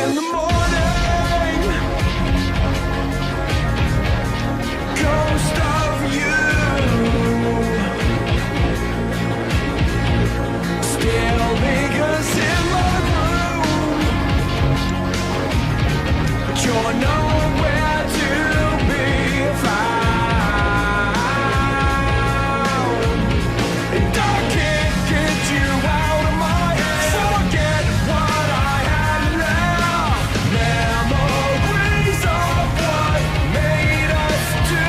in the morning, ghost of you still lingers in my room, but you're nowhere to be found. And I can't get you out of my head. Forget what I am now. Memories of what made us do.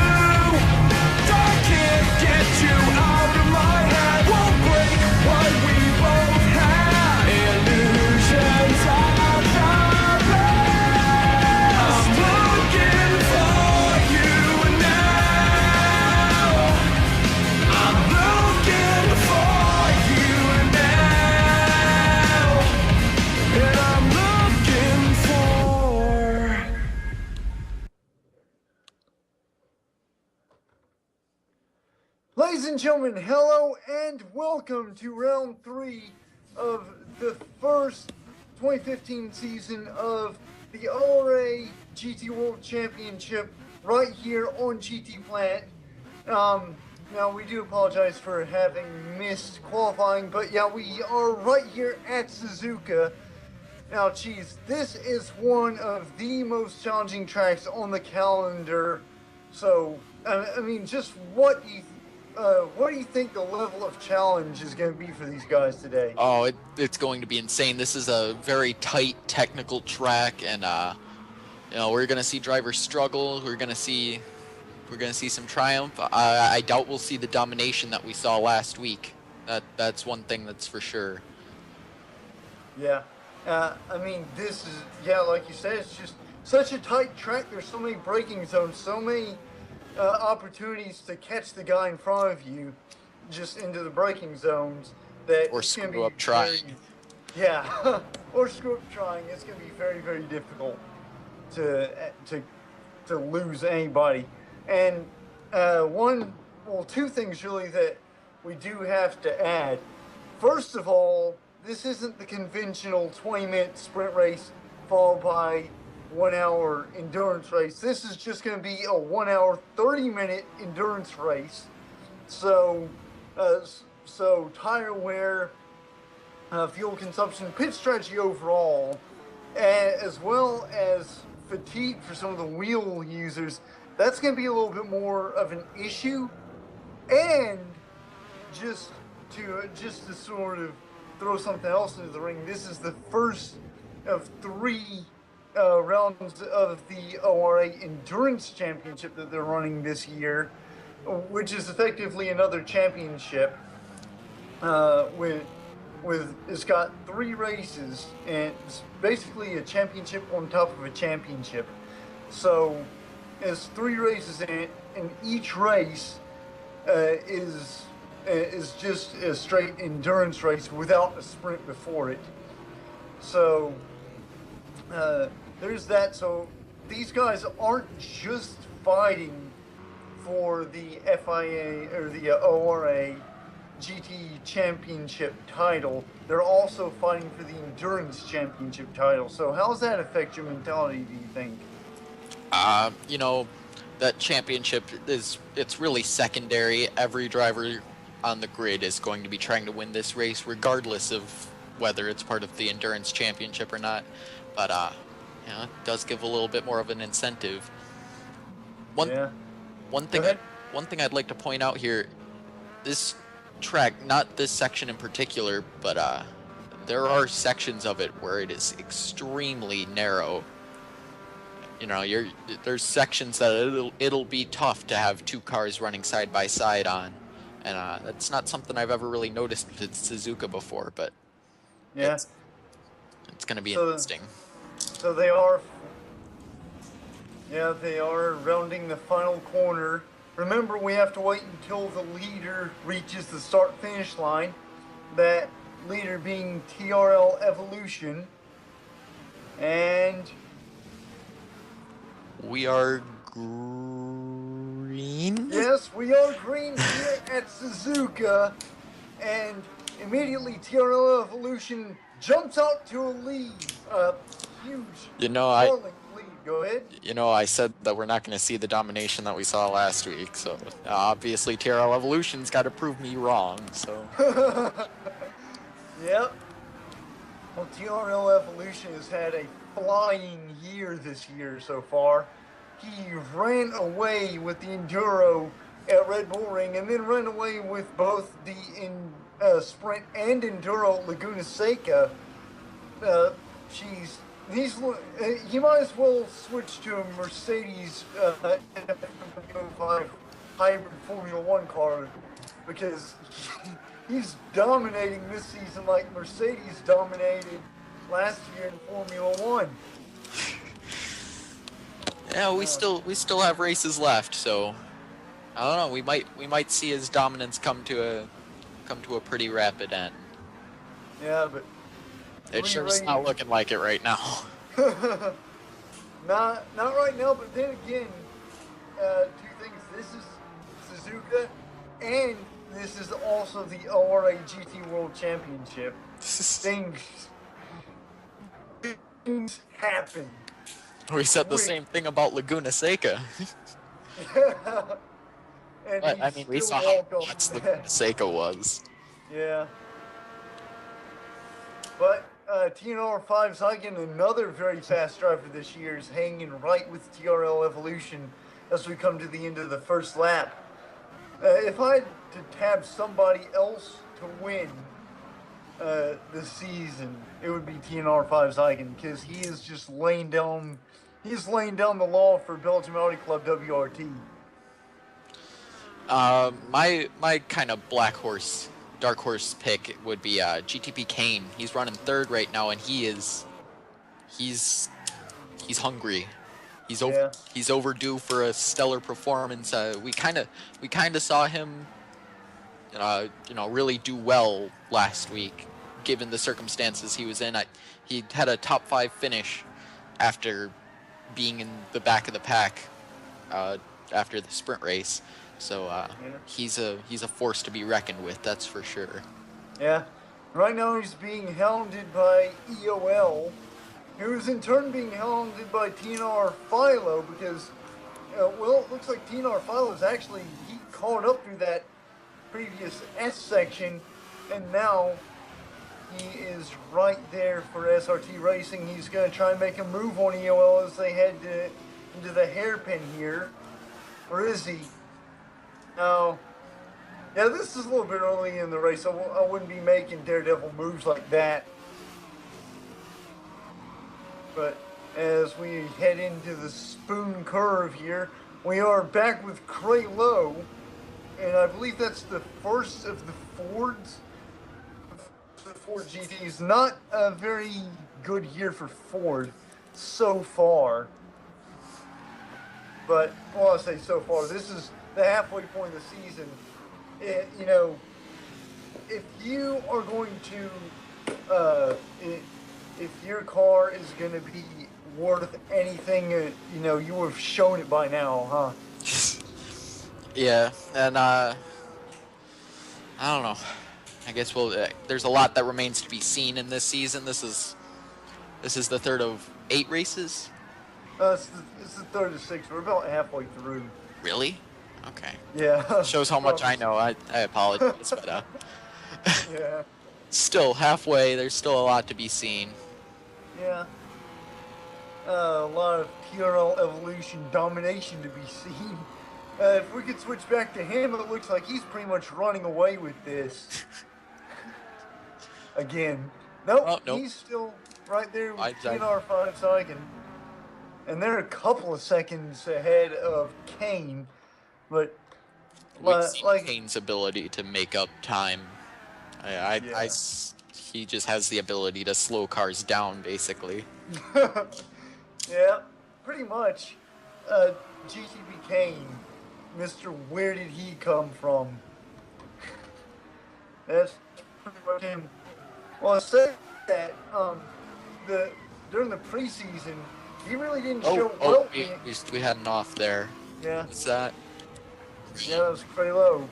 I can't get you out of my head. Won't break what we both had. Illusions of the past. I'm looking for you now. I'm looking for you now. And I'm looking for... Ladies and gentlemen, hello and welcome to round 3 of the first 2015 season of the ORA GT World Championship right here on GT Planet. Now we do apologize for having missed qualifying, but yeah, we are right here at Suzuka. Now, geez, this is one of the most challenging tracks on the calendar. So, I mean, just what do you think the level of challenge is going to be for these guys today? Oh, it's going to be insane. This is a very tight technical track, and we're going to see drivers struggle. We're going to see some triumph. I doubt we'll see the domination that we saw last week. That's one thing that's for sure. Yeah. I mean, this is, yeah, like you said, it's just such a tight track. There's so many braking zones, so many opportunities to catch the guy in front of you just into the braking zones that Or it's gonna screw be up trying. Yeah, or screw up trying. It's going to be very, very difficult to lose anybody. And two things really that we do have to add. First of all, this isn't the conventional 20-minute sprint race followed by 1 hour endurance race. This is just going to be a 1 hour, 30-minute endurance race. So tire wear, fuel consumption, pit strategy overall, as well as fatigue for some of the wheel users, that's going to be a little bit more of an issue. And just to sort of throw something else into the ring, this is the first of 3 rounds of the ORA Endurance Championship that they're running this year, which is effectively another championship. It's got 3 races, and it's basically a championship on top of a championship. So it's 3 races in it, and each race is just a straight endurance race without a sprint before it. So there's that. So these guys aren't just fighting for the FIA or the ORA GT Championship title, they're also fighting for the Endurance Championship title. So how does that affect your mentality, do you think? That championship it's really secondary. Every driver on the grid is going to be trying to win this race, regardless of whether it's part of the Endurance Championship or not. But it does give a little bit more of an incentive. One thing I'd like to point out here, this track, not this section in particular, but there are sections of it where it is extremely narrow. There's sections that it'll be tough to have 2 cars running side by side on, and that's not something I've ever really noticed with Suzuka before. But yeah, it's going to be interesting. So they are rounding the final corner. Remember, we have to wait until the leader reaches the start-finish line. That leader being TRL Evolution, and we are green? Yes, we are green here at Suzuka, and immediately TRL Evolution jumps out to a lead. huge, You know, darling lead. Go ahead. I said that we're not going to see the domination that we saw last week. So obviously, TRL Evolution's got to prove me wrong. So Yep. Well, TRL Evolution has had a flying year this year so far. He ran away with the Enduro at Red Bull Ring and then ran away with both the Sprint and Enduro Laguna Seca. He might as well switch to a Mercedes F5 hybrid Formula One car because he's dominating this season like Mercedes dominated last year in Formula One. yeah, we still have races left. So I don't know. We might see his dominance come to a pretty rapid end. Yeah, but It's sure not looking like it right now. not right now. But then again, two things. This is Suzuka, and this is also the ORA GT World Championship. Things happen. We said the same thing about Laguna Seca. And But I mean, we saw how nuts Laguna Seca was. Yeah. But TNR5 Zygon, another very fast driver this year, is hanging right with TRL Evolution as we come to the end of the first lap. If I had to tab somebody else to win this season, it would be TNR5 Zygon because he is just laying down the law for Belgium Audi Club WRT. My kind of dark horse pick would be GTP Kane. He's running third right now, and he's hungry. He's overdue for a stellar performance. We kind of saw him, really do well last week, given the circumstances he was in. He had a top 5 finish after being in the back of the pack after the sprint race. So he's a force to be reckoned with, that's for sure. Yeah. Right now he's being hounded by EOL, who is in turn being hounded by TNR Philo because, it looks like TNR Philo's he caught up through that previous S section, and now he is right there for SRT Racing. He's going to try and make a move on EOL as they head into the hairpin here. Or is he? No. Yeah, this is a little bit early in the race. I wouldn't be making daredevil moves like that. But as we head into the spoon curve here, we are back with Cray Lowe. And I believe that's the first of the Fords. The Ford GTs. Not a very good year for Ford so far. But, I say so far, this is the halfway point of the season. If you are going to, if your car is going to be worth anything, you have shown it by now, huh? Yeah, and I don't know. I guess there's a lot that remains to be seen in this season. This is the third of 8 races. It's the third of 6. We're about halfway through. Really? Okay. Yeah. Shows how much I know. I apologize, but yeah. Still halfway. There's still a lot to be seen. Yeah. A lot of TRL Evolution domination to be seen. If we could switch back to him, it looks like he's pretty much running away with this. Again. Nope, he's still right there with TNR5 Zygon. And they're a couple of seconds ahead of Kane. But we've seen Kane's ability to make up time. He just has the ability to slow cars down, basically. Yeah, pretty much. GTB Kane, Mr. Where did he come from? That's pretty much him. Well, I said that during the preseason, he really didn't show well. We had an off there. Yeah. What's that? Yeah, that was Cray Lowe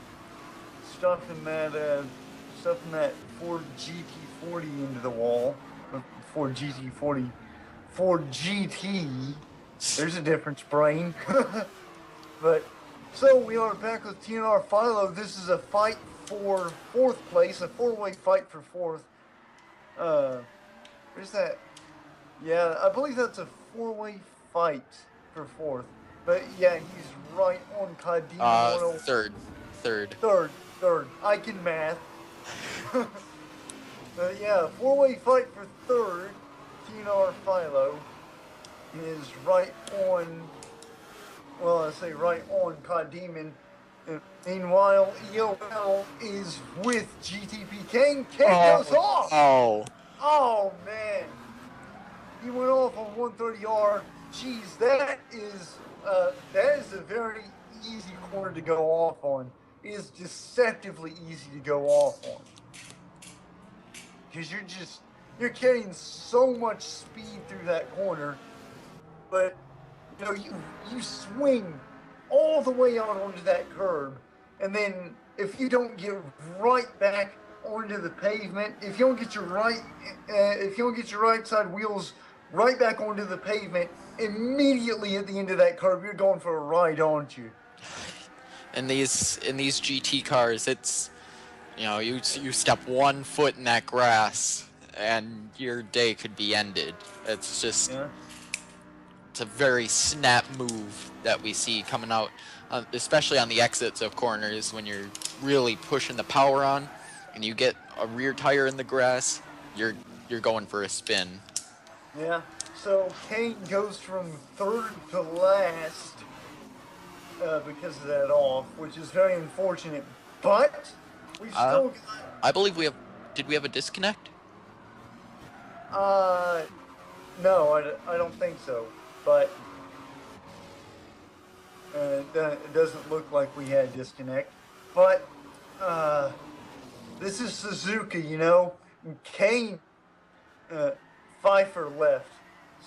stuffing that Ford GT40 into the wall. Ford GT40 for GT. There's a difference, brain. But so we are back with TNR Philo. This is a fight for fourth place, a four-way fight for fourth. Where's that? Yeah, I believe that's a four-way fight for fourth. But yeah, he's right on Kadima. Third. Third. I can math. Yeah, four-way fight for third. TNR Philo is right on. Well, I say right on Kadima. Meanwhile, EOL is with GTP. Kane goes off. Oh man, he went off on 130R. Jeez, that is a very easy corner to go off on. It is deceptively easy to go off on because you're carrying so much speed through that corner, but you know you swing all the way out onto that curb, and then if you don't get right back onto the pavement, if you don't get your right side wheels right back onto the pavement immediately at the end of that curb, you're going for a ride, aren't you? In these GT cars, it's you step 1 foot in that grass and your day could be ended. It's just it's a very snap move that we see coming out, especially on the exits of corners when you're really pushing the power on and you get a rear tire in the grass, you're going for a spin. Yeah. So Kane goes from third to last because of that off, which is very unfortunate. But we still. I believe we have. Did we have a disconnect? No, I don't think so. But it doesn't look like we had disconnect. But this is Suzuka, and Kane, Pfeiffer left,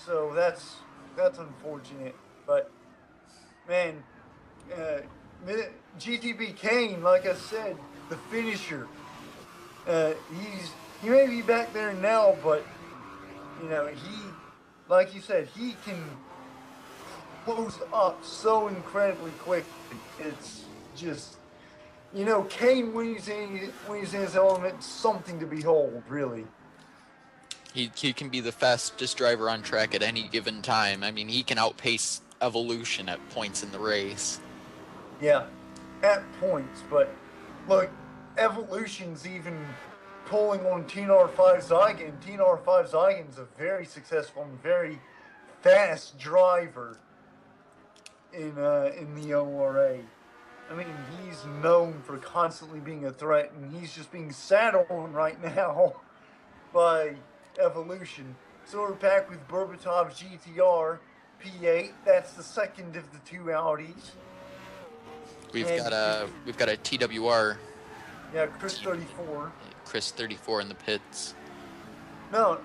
so that's unfortunate. But man, GTB Kane, like I said, the finisher. He may be back there now, but like you said, he can close up so incredibly quick. It's just, Kane when he's in his element, something to behold, really. He can be the fastest driver on track at any given time. I mean, he can outpace Evolution at points in the race. Yeah, at points, but look, Evolution's even pulling on TNR5 Zygon. TNR5 Zygon's a very successful and very fast driver in the ORA. I mean, he's known for constantly being a threat, and he's just being sat on right now by Evolution. So we're back with Berbatov's GTR P8. That's the second of the two Audis. We've got a TWR. Yeah, Chris 34. Chris 34 in the pits. No,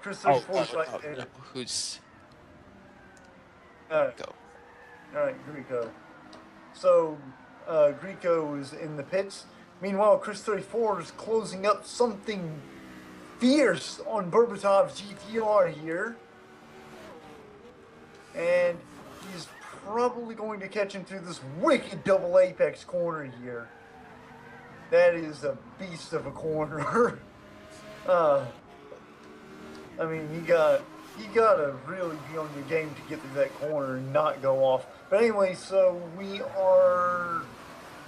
Chris 34 is right there. Who's? Go. All right, Greco. So Greco is in the pits. Meanwhile, Chris 34 is closing up something fierce on Berbatov's GTR here. And he's probably going to catch him through this wicked double apex corner here. That is a beast of a corner. I mean, you gotta really be on your game to get through that corner and not go off. But anyway, so we're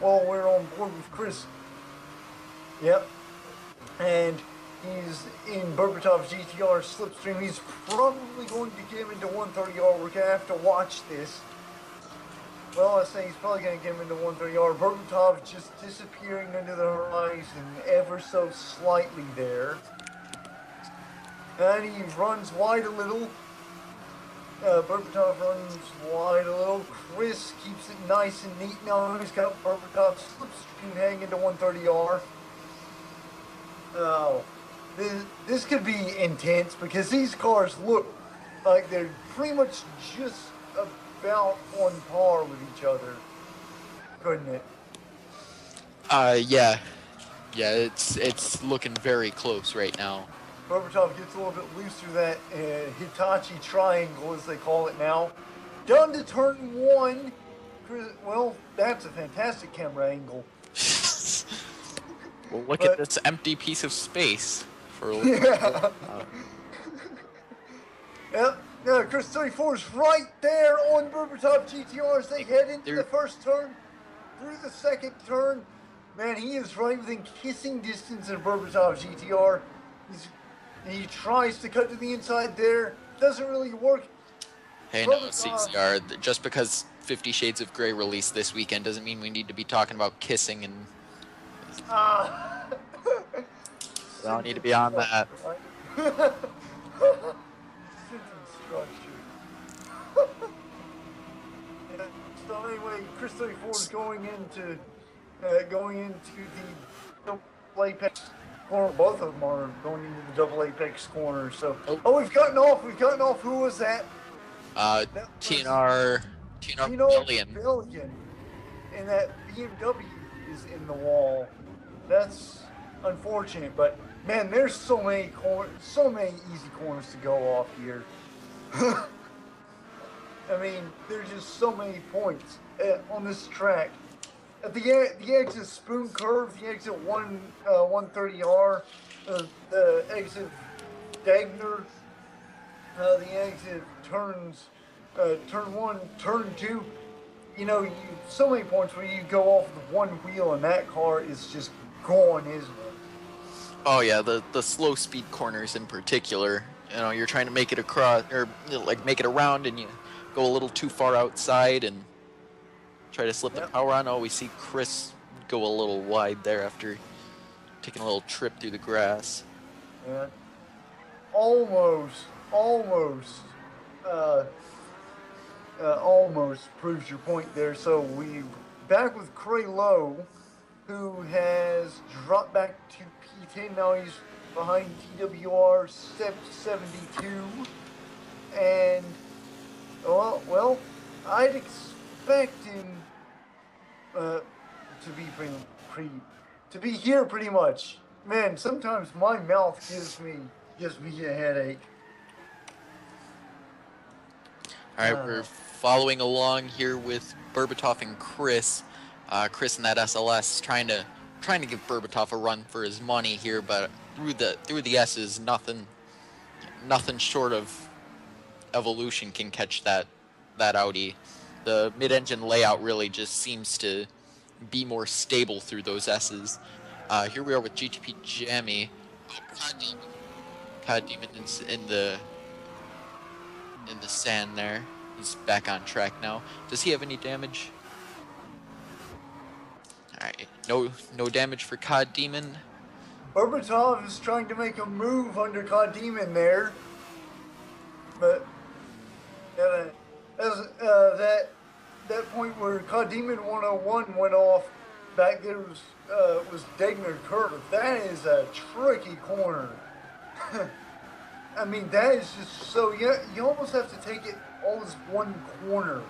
on board with Chris. Yep. And he's in Berbatov's GTR slipstream. He's probably going to get him into 130R. We're going to have to watch this. Well, I say he's probably going to get him into 130R. Berbatov just disappearing under the horizon ever so slightly there. And he runs wide a little. Berbatov runs wide a little. Chris keeps it nice and neat. Now he's got Berbatov slipstream heading into 130R. Oh, this could be intense because these cars look like they're pretty much just about on par with each other, couldn't it? Yeah, it's looking very close right now. Berbatov gets a little bit loose through that Hitachi triangle, as they call it now. Down to turn one. Well, that's a fantastic camera angle. Well, look But- at this empty piece of space for a Yeah. Yep. No, Chris 34 is right there on Berbatov GTR as they head into the first turn, through the second turn. Man, he is right within kissing distance of Berbatov GTR. He tries to cut to the inside there. Doesn't really work. Hey, no, Berbatov- CCR, just because 50 Shades of Grey released this weekend doesn't mean we need to be talking about kissing and... We don't need to be on that. Sentence structure. Yeah, so anyway, Chris 34 is going into the double apex corner. Both of them are going into the double apex corner. So, we've gotten off. Who was that? That was TNR Rebellion. Rebellion. And that BMW is in the wall. That's unfortunate, but man, there's so many easy corners to go off here. I mean, there's just so many points on this track. At the exit Spoon Curve, the exit 130R, the exit Dagner, the exit turns, turn 1, turn 2. You know, so many points where you go off with one wheel and that car is just gone, isn't it? Oh yeah, the slow speed corners in particular. You know, you're trying to make it across, or like make it around, and you go a little too far outside and try to slip the power on. Oh, we see Chris go a little wide there after taking a little trip through the grass. Yeah. Almost proves your point there. So we back with Cray Lowe, who has dropped back to P10. Now he's behind TWR 72, and well, I'd expect him to be here pretty much. Man, sometimes my mouth gives me a headache. All right, we're following along here with Berbatov and Chris. Chris in that SLS trying to give Berbatov a run for his money here, but through the S's, nothing short of Evolution can catch that Audi. The mid-engine layout really just seems to be more stable through those S's. Here we are with GTP Jammy. Cod Demon in the sand there. He's back on track now. Does he have any damage? Alright, no damage for Cod Demon. Berbatov is trying to make a move under Cod Demon there, but that point where Cod Demon 101 went off, back there was Degner Curve. That is a tricky corner. I mean, that is just so, you almost have to take it all as one corner.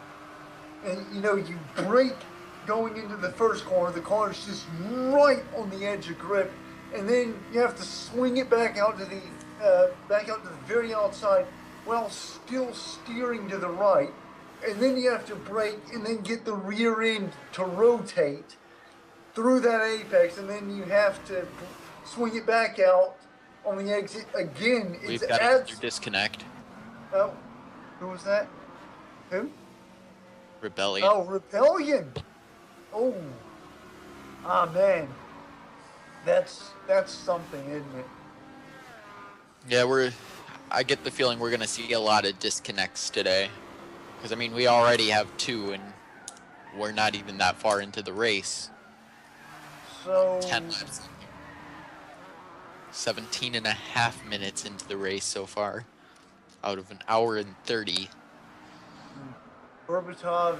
And, you know, you brake going into the first corner, the car is just right on the edge of grip, and then you have to swing it back out to the very outside while still steering to the right. And then you have to brake and then get the rear end to rotate through that apex, and then you have to swing it back out on the exit again. We've got another disconnect. Oh, who was that? Who? Rebellion. Oh, Rebellion. Oh, man, that's something, isn't it? Yeah, I get the feeling we're gonna see a lot of disconnects today, because I mean we already have 2, and we're not even that far into the race. So 10 laps. 17 and a half minutes into the race so far, out of an hour and 30. Berbatov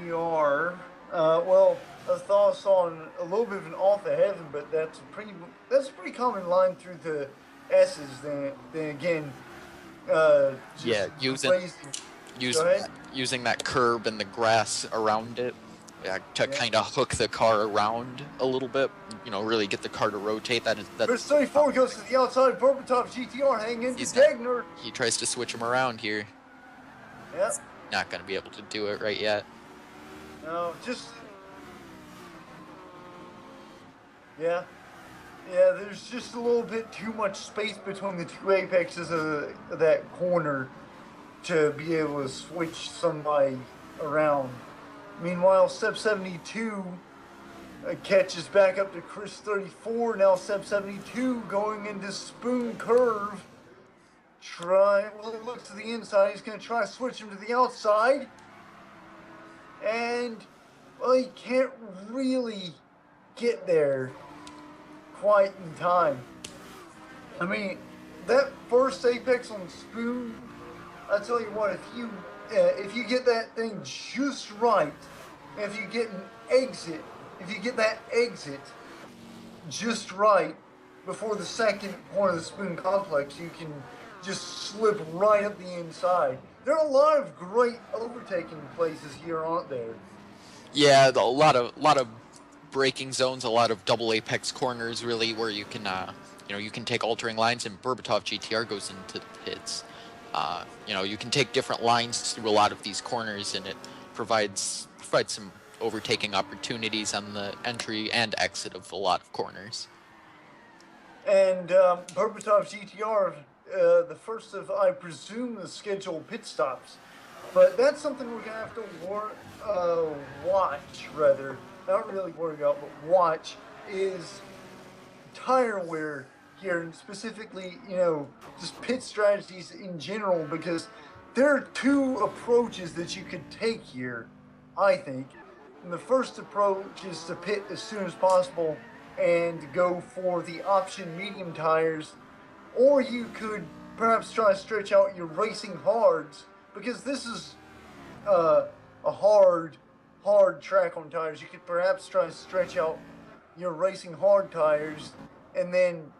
GTR. Well, I thought I saw a little bit of an off of heaven, but that's a pretty common line through the S's. Then again, Yeah, using that curb and the grass around it. to kind of hook the car around a little bit. Really get the car to rotate. Chris That's 34 goes to the outside. Berbatov GTR hanging into Degner. He tries to switch him around here. Yep. Not going to be able to do it right yet. No, just... Yeah. Yeah, there's just a little bit too much space between the two apexes of that corner to be able to switch somebody around. Meanwhile, Seb 72 catches back up to Chris 34. Now Seb 72 going into Spoon Curve. He looks to the inside. He's going to try to switch him to the outside. And, well, he can't really get there quite in time. I mean, that first apex on Spoon, I tell you what, if you get that thing just right, if you get that exit just right before the second corner of the Spoon complex, you can just slip right up the inside. There are a lot of great overtaking places here, aren't there? Yeah, a lot of braking zones, a lot of double apex corners, really, where you can you can take altering lines, and Berbatov GTR goes into the pits. You can take different lines through a lot of these corners, and it provides some overtaking opportunities on the entry and exit of a lot of corners. And Berbatov GTR, the first of, I presume, the scheduled pit stops. But that's something we're going to have to watch, rather. Not really worry about, but watch, is tire wear here, and specifically, just pit strategies in general, because there are two approaches that you could take here, I think. And the first approach is to pit as soon as possible and go for the option medium tires, or you could perhaps try to stretch out your racing hards, because this is a hard track on tires. You could perhaps try to stretch out your racing hard tires, and then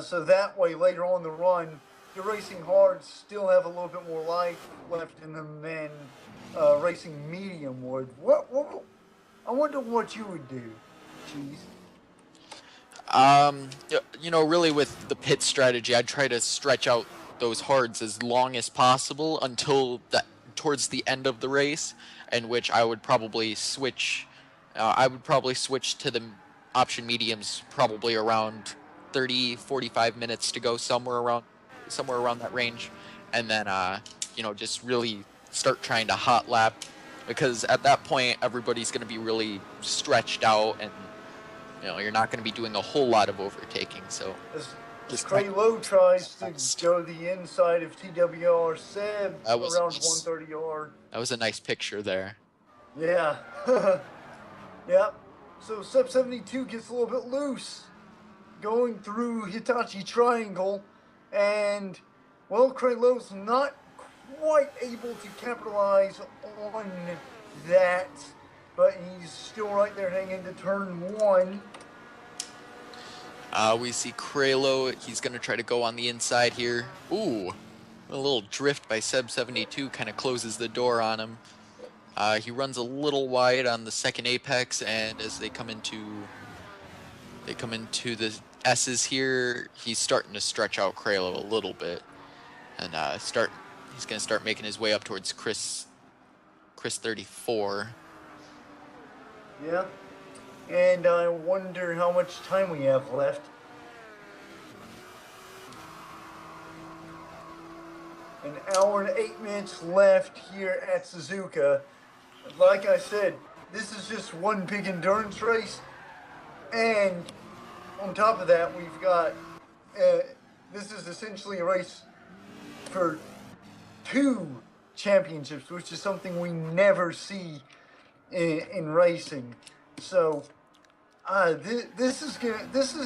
so that way later on the run, your racing hards still have a little bit more life left in them than racing medium would. I wonder what you would do, Cheese. Really with the pit strategy, I'd try to stretch out those hards as long as possible until towards the end of the race, in which I would probably switch. I would probably switch to the option mediums probably around 30-45 minutes to go, somewhere around that range, and then just really start trying to hot lap, because at that point everybody's going to be really stretched out, and you're not going to be doing a whole lot of overtaking. So as Cray Lowe tries to go to the inside of TWR Seb around 130 yard. That was a nice picture there. Yeah. Yeah. So Seb 72 gets a little bit loose going through Hitachi Triangle, and, well, Cray Lowe's not quite able to capitalize on that, but he's still right there hanging to turn one. We see Craylow. He's going to try to go on the inside here. Ooh, a little drift by Seb 72 kind of closes the door on him. He runs a little wide on the second apex, and as they come into the S's here, he's starting to stretch out Craylow a little bit, and he's going to start making his way up towards Chris 34. Yeah. And I wonder how much time we have left. An hour and 8 minutes left here at Suzuka. Like I said, this is just one big endurance race. And on top of that, we've got, this is essentially a race for 2 championships, which is something we never see in racing. So, this is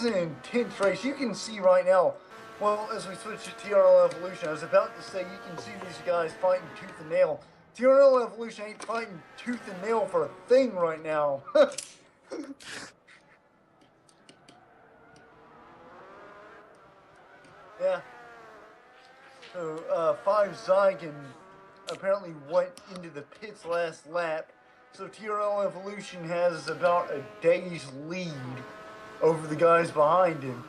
an intense race. You can see right now. Well, as we switch to TRL Evolution, I was about to say you can see these guys fighting tooth and nail. TRL Evolution ain't fighting tooth and nail for a thing right now. Yeah. So, 5 Zygon apparently went into the pits last lap. So TRL Evolution has about a day's lead over the guys behind him.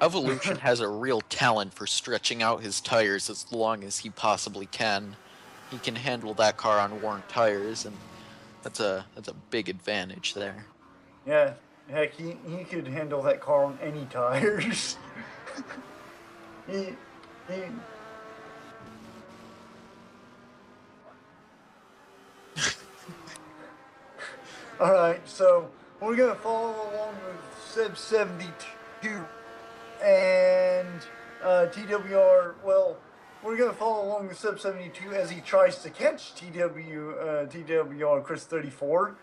Evolution has a real talent for stretching out his tires as long as he possibly can. He can handle that car on worn tires, and that's a big advantage there. Yeah, heck, he could handle that car on any tires. he, he, Alright, so we're going to follow along with Seb 72 and TWR. Well, we're going to follow along with Seb 72 as he tries to catch TWR Chris 34,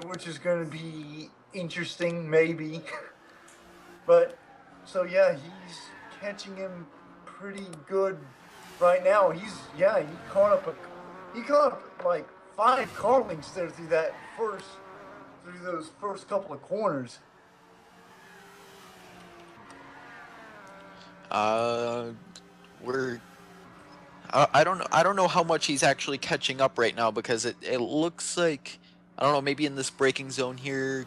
which is going to be interesting, maybe. But, so yeah, he's catching him pretty good right now. He caught up like 5 car lengths there through those first couple of corners. I don't know how much he's actually catching up right now, because it looks like, I don't know, maybe in this braking zone here,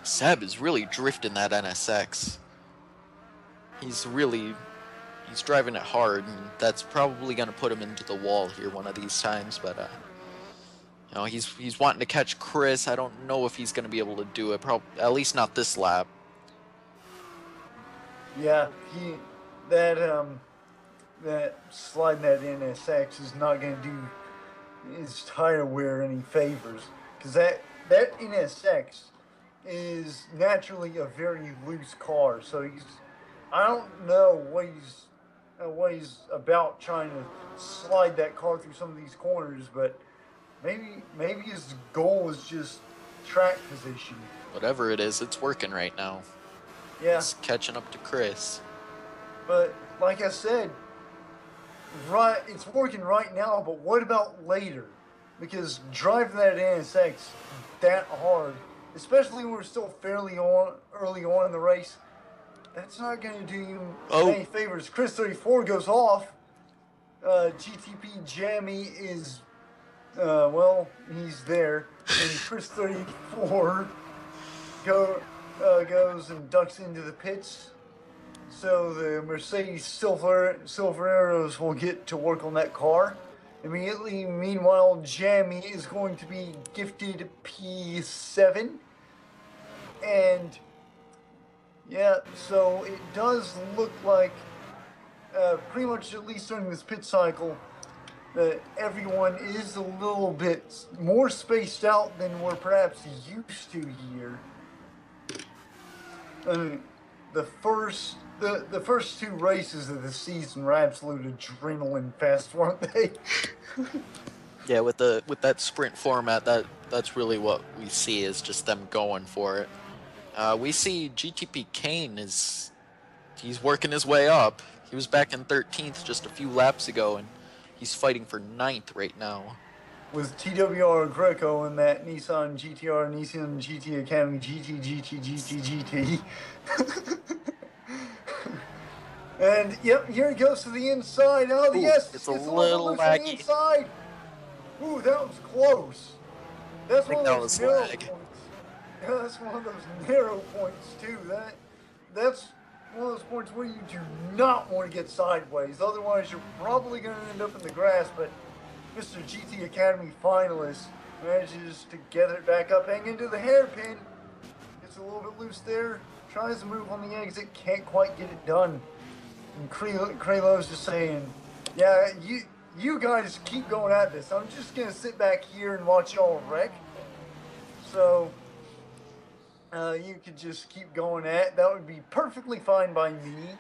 Seb is really drifting that NSX. He's driving it hard, and that's probably going to put him into the wall here one of these times. But he's wanting to catch Chris. I don't know if he's going to be able to do it. At least not this lap. Yeah, that sliding that NSX is not going to do his tire wear any favors, because that NSX is naturally a very loose car. So I don't know what he's about trying to slide that car through some of these corners, but maybe his goal is just track position. Whatever it is, it's working right now. Yeah. He's catching up to Chris. But like I said, it's working right now, but what about later? Because driving that NSX that hard, especially when we're still fairly early on in the race, that's not going to do you any favors. Chris 34 goes off. GTP Jammy is, he's there. And Chris 34 goes and ducks into the pits. So the Mercedes Silver Arrows will get to work on that car. Immediately, meanwhile, Jammy is going to be gifted P7. And yeah, so it does look like pretty much, at least during this pit cycle, that everyone is a little bit more spaced out than we're perhaps used to here. The first 2 races of the season were absolute adrenaline fest, weren't they? Yeah, with that sprint format, that's really what we see, is just them going for it. We see GTP Kane he's working his way up. He was back in 13th just a few laps ago, and he's fighting for 9th right now. With TWR Greco and that Nissan GTR, Nissan GT Academy, GT. And yep, here he goes to the inside. Oh, yes, it's a little laggy. Inside. Ooh, that was close. That's one of those narrow points. Yeah, that's one of those narrow points too. That's one of those points where you do not want to get sideways. Otherwise, you're probably going to end up in the grass. But Mr. GT Academy finalist manages to gather it back up, hang into the hairpin. Gets a little bit loose there. Tries to move on the exit, can't quite get it done. And Kralo's just saying, yeah, you guys keep going at this. I'm just going to sit back here and watch y'all wreck. So, you could just keep going at it. That would be perfectly fine by me.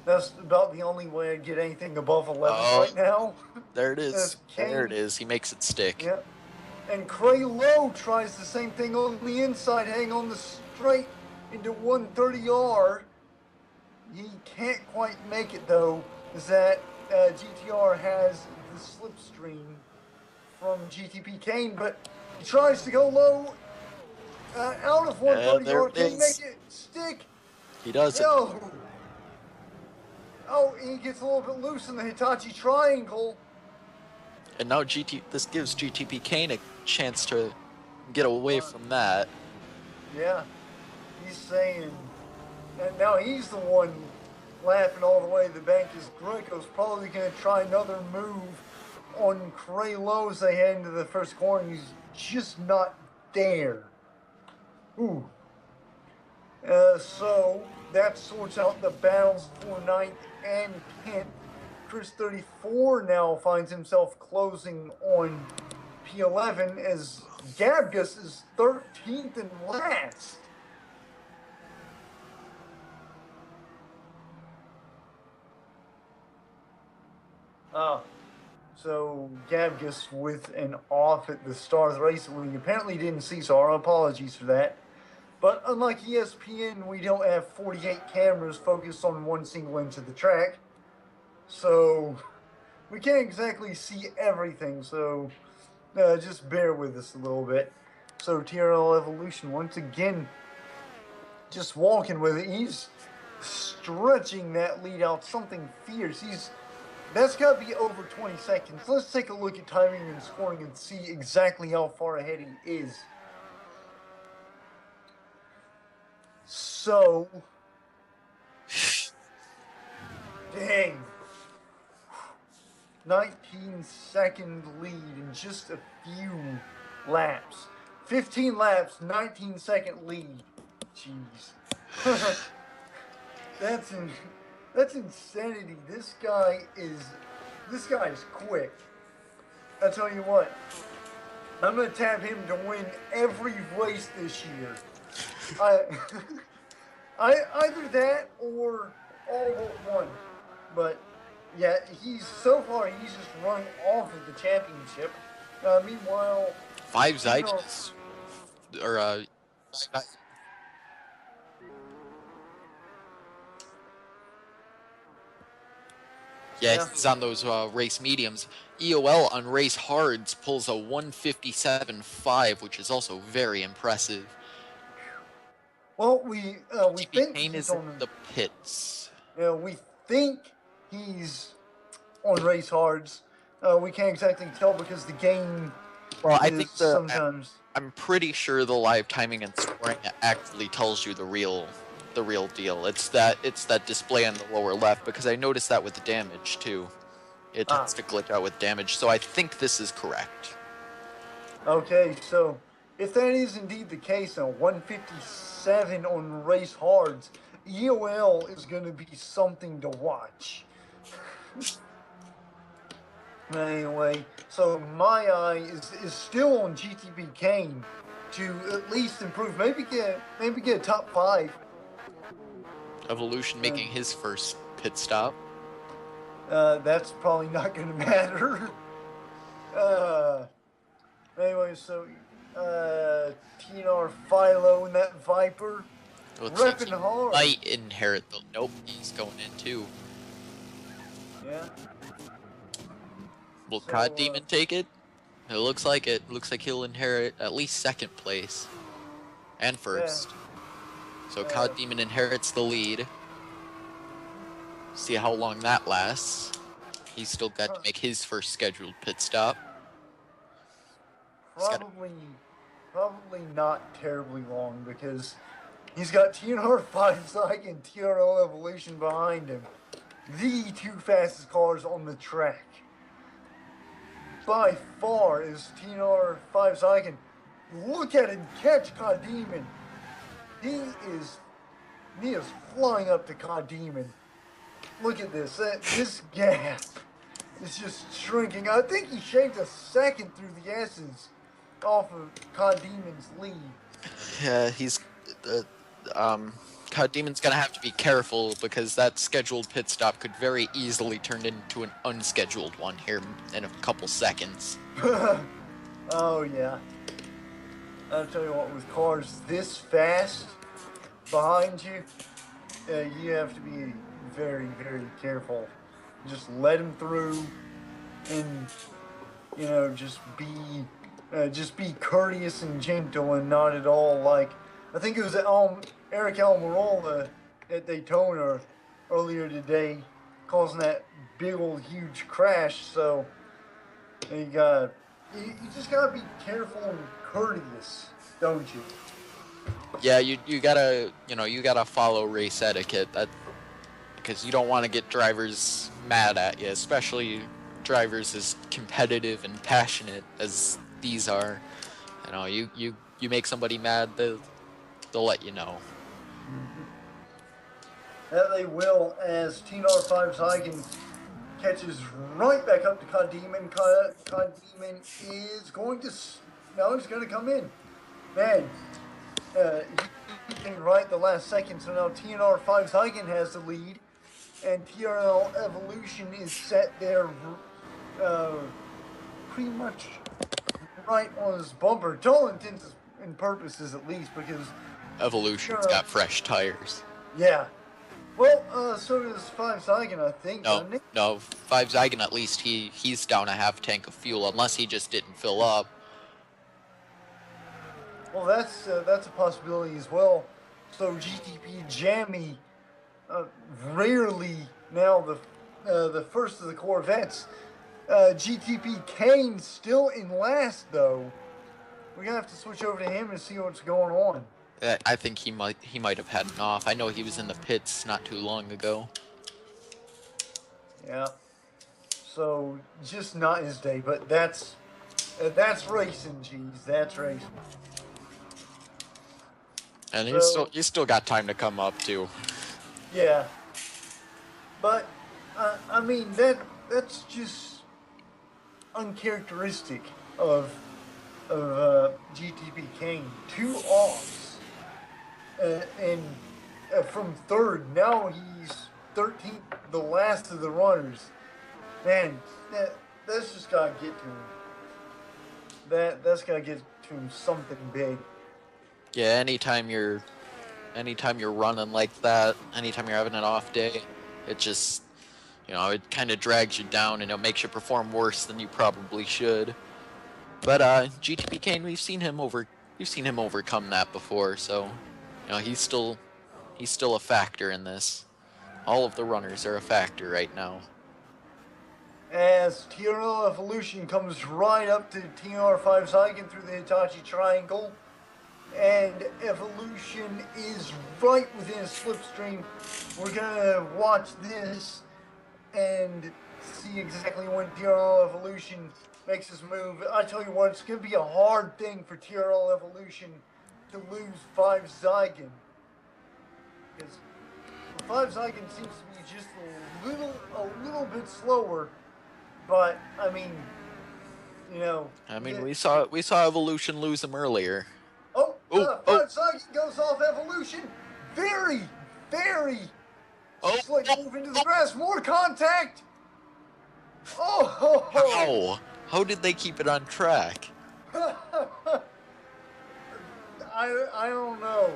That's about the only way I'd get anything above 11 right now. There it is. There it is. He makes it stick. Yeah. And Kralo tries the same thing on the inside, hang on the straight into 130R. He can't quite make it though, is that GTR has the slipstream from GTP Kane, but he tries to go low out of 130R. Can he make it stick? He does. No. Oh, he gets a little bit loose in the Hitachi triangle. And now this gives GTP Kane a chance to get away from that. Yeah, he's saying, and now he's the one laughing all the way to the bank because Greco's probably going to try another move on Cray Lowe as they head into the first corner. He's just not there. Ooh. So that sorts out the battles for 9th and 10th. Chris 34 now finds himself closing on P11 as Gabgus is 13th and last. So Gabgus with an off at the start of the race that we apparently didn't see, so our apologies for that. But unlike ESPN, we don't have 48 cameras focused on one single inch of the track. So we can't exactly see everything, so just bear with us a little bit. So TRL Evolution, once again, just walking with it. He's stretching that lead out something fierce. That's got to be over 20 seconds. Let's take a look at timing and scoring and see exactly how far ahead he is. So, dang. 19-second lead in just a few laps. 15 laps, 19-second lead. Jeez. That's insanity. This guy is quick. I tell you what, I'm gonna tap him to win every race this year. Either that or all but one. But yeah, he's just running off of the championship. Meanwhile, Five Zygons, or yeah, he's on those race mediums. EOL on race hards pulls a 157.5, which is also very impressive. Well, we think Kane he's is in the pits. We think he's on race hards. We can't exactly tell because the game. Well, I think sometimes. I'm pretty sure the live timing and scoring actually tells you the real deal. It's that display on the lower left, because I noticed that with the damage too. It tends to glitch out with damage, so I think this is correct. Okay, so if that is indeed the case, 157 on race hards, EOL is going to be something to watch. Anyway, so my eye is still on GTP Kane to at least improve, maybe get a top 5. Evolution making his first pit stop. That's probably not going to matter. Anyway, so TNR Philo and that Viper repping hard. Might inherit the. Nope, he's going in too. Yeah. Will COD Demon take it? It looks like it. Looks like he'll inherit at least 2nd place and 1st. Yeah. So COD Demon inherits the lead. See how long that lasts. He's still got to make his first scheduled pit stop. Probably not terribly long, because he's got TNR 5 Psych and TRL Evolution behind him. The 2 fastest cars on the track. By far is TNR 5 Psych. Look at him catch COD Demon. He is flying up to COD Demon. Look at this. This gap is just shrinking. I think he shaved a second through the S's off of COD Demon's lead. Yeah, COD Demon's gonna have to be careful, because that scheduled pit stop could very easily turn into an unscheduled one here in a couple seconds. Oh yeah. I'll tell you what, with cars this fast behind you, you have to be very, very careful. Just let him through, and just be courteous and gentle, and not at all like, I think it was Eric Almirola at Daytona earlier today, causing that big old huge crash. So You just gotta be careful and courteous, don't you? Yeah, you gotta you gotta follow race etiquette. Because you don't want to get drivers mad at you, especially drivers as competitive and passionate as these are. You make somebody mad, they'll let you know. That they will, as TNR5 Zygon catches right back up to Condemon. Condemon is going to, no, he's going to come in. Man, he came right the last second, so now TNR5 Zygon has the lead, and TRL Evolution is set there pretty much right on his bumper. To all intents and purposes, at least, because Evolution's got fresh tires. yeah. Well, so does 5 Zygon, I think, doesn't he? No, 5 Zygon at least he's down a half tank of fuel, unless he just didn't fill up. Well, that's a possibility as well. So GTP Jammy, rarely now the first of the Corvettes. GTP Kane still in last though. We're gonna have to switch over to him and see what's going on. I think he might have had an off. I know he was in the pits not too long ago. Yeah. So just not his day, but that's racing, geez. That's racing. And So- he's still got time to come up too. Yeah. But I mean that's just uncharacteristic of GTP Kane. 2 offs, and from third now he's 13th, the last of the runners. Man, that's just gotta get to him. That's gotta get to him something big. Yeah, anytime you're running like that, anytime you're having an off day, it just it kind of drags you down and it makes you perform worse than you probably should. But GTP Kane, we've seen him overcome that before, so he's still a factor in this. All of the runners are a factor right now. As TRL Evolution comes right up to TR5 Zygon through the Hitachi Triangle, and Evolution is right within a slipstream. We're gonna watch this and see exactly when TRL Evolution makes his move. I tell you what, it's gonna be a hard thing for TRL Evolution to lose 5 Zygon, because 5 Zygon seems to be just a little bit slower. But I mean, we saw Evolution lose him earlier. 5 Zygon goes off Evolution. Very, very slick move into the grass. More contact. Oh. How did they keep it on track? I don't know.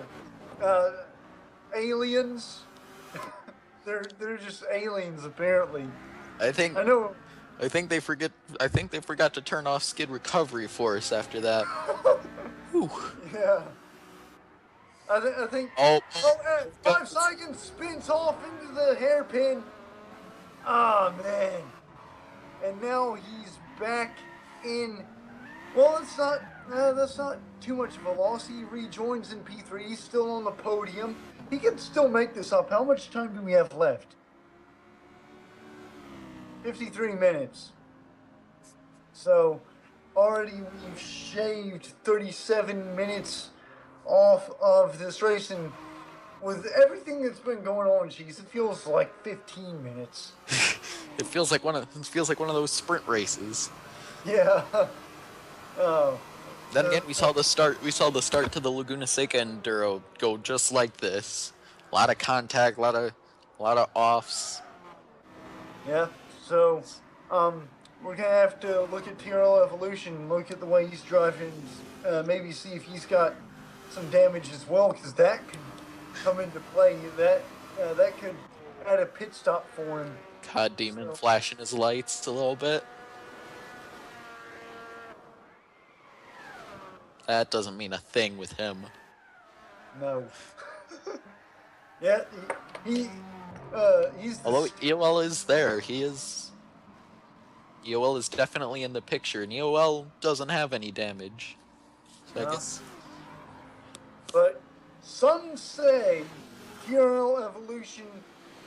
Aliens. They're just aliens apparently. I know. I think they forgot to turn off skid recovery for us after that. Whew. Yeah. I think. 5 Zygon spins off into the hairpin. Ah, man. And now he's back in. Well, that's not too much of a loss. He rejoins in P3. He's still on the podium. He can still make this up. How much time do we have left? 53 minutes. So already we've shaved 37 minutes off of this race, and with everything that's been going on, geez, it feels like 15 minutes. It feels like one of those sprint races. Yeah. Oh. Then again, we saw the start to the Laguna Seca Enduro go just like this. A lot of contact, a lot of offs. Yeah. So, we're gonna have to look at TRL Evolution, look at the way he's driving, maybe see if he's got some damage as well, because that could come into play. That could add a pit stop for him. God Demon flashing his lights a little bit. That doesn't mean a thing with him. No. Yeah, he's. Although EOL is there, he is EOL is definitely in the picture, and EOL doesn't have any damage. So I No. guess. But some say TRL Evolution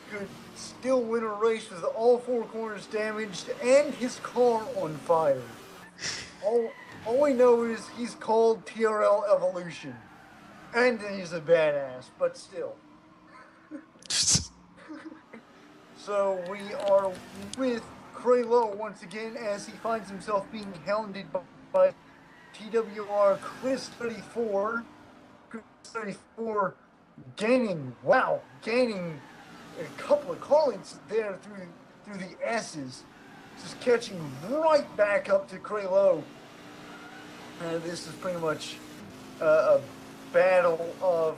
could still win a race with all four corners damaged and his car on fire. All we know is he's called TRL Evolution. And he's a badass, but still. So we are with Kraylo once again as he finds himself being hounded by TWR Chris 34. Chris 34 gaining a couple of colleagues there through the S's. Just catching right back up to Kraylo. And this is pretty much a battle of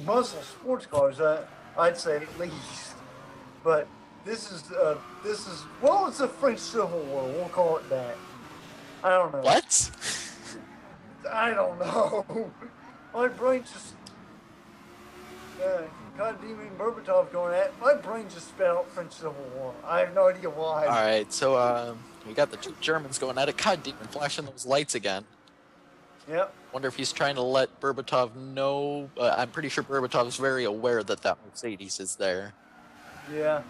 muscle sports cars, I'd say at least. But this is well, it's a French Civil War. We'll call it that. I don't know. What? I don't know. My brain just God Demon Berbatov going at. My brain just spat out French Civil War. I have no idea why. All right, so we got the two Germans going at it. God, Demon flashing those lights again. Yep. Wonder if he's trying to let Berbatov know. I'm pretty sure Berbatov's very aware that Mercedes is there. Yeah.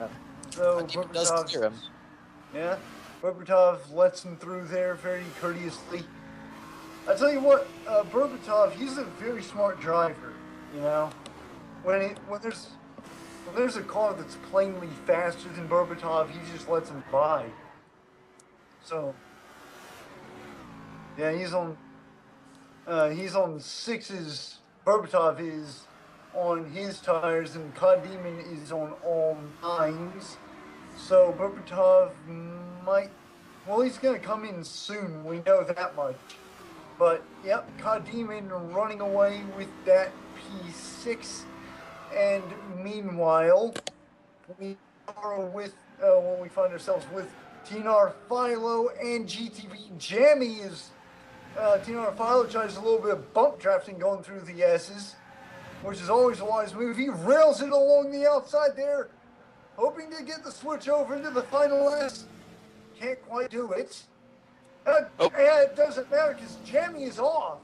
So Demon does clear him. Yeah. Berbatov lets him through there very courteously. I tell you what, Berbatov, he's a very smart driver. You know, when there's a car that's plainly faster than Berbatov, he just lets him by. So, yeah, he's on sixes. Berbatov is on his tires, and Cod Demon is on all nines. So Berbatov he's gonna come in soon. We know that much. But yep, Cod Demon running away with that P6, and meanwhile, we find ourselves with TNR Philo and GTV Jammy is. TNR Philo tries a little bit of bump drafting going through the S's, which is always a wise move. He rails it along the outside there, hoping to get the switch over into the final S. Can't quite do it. And it doesn't matter because Jammy is off.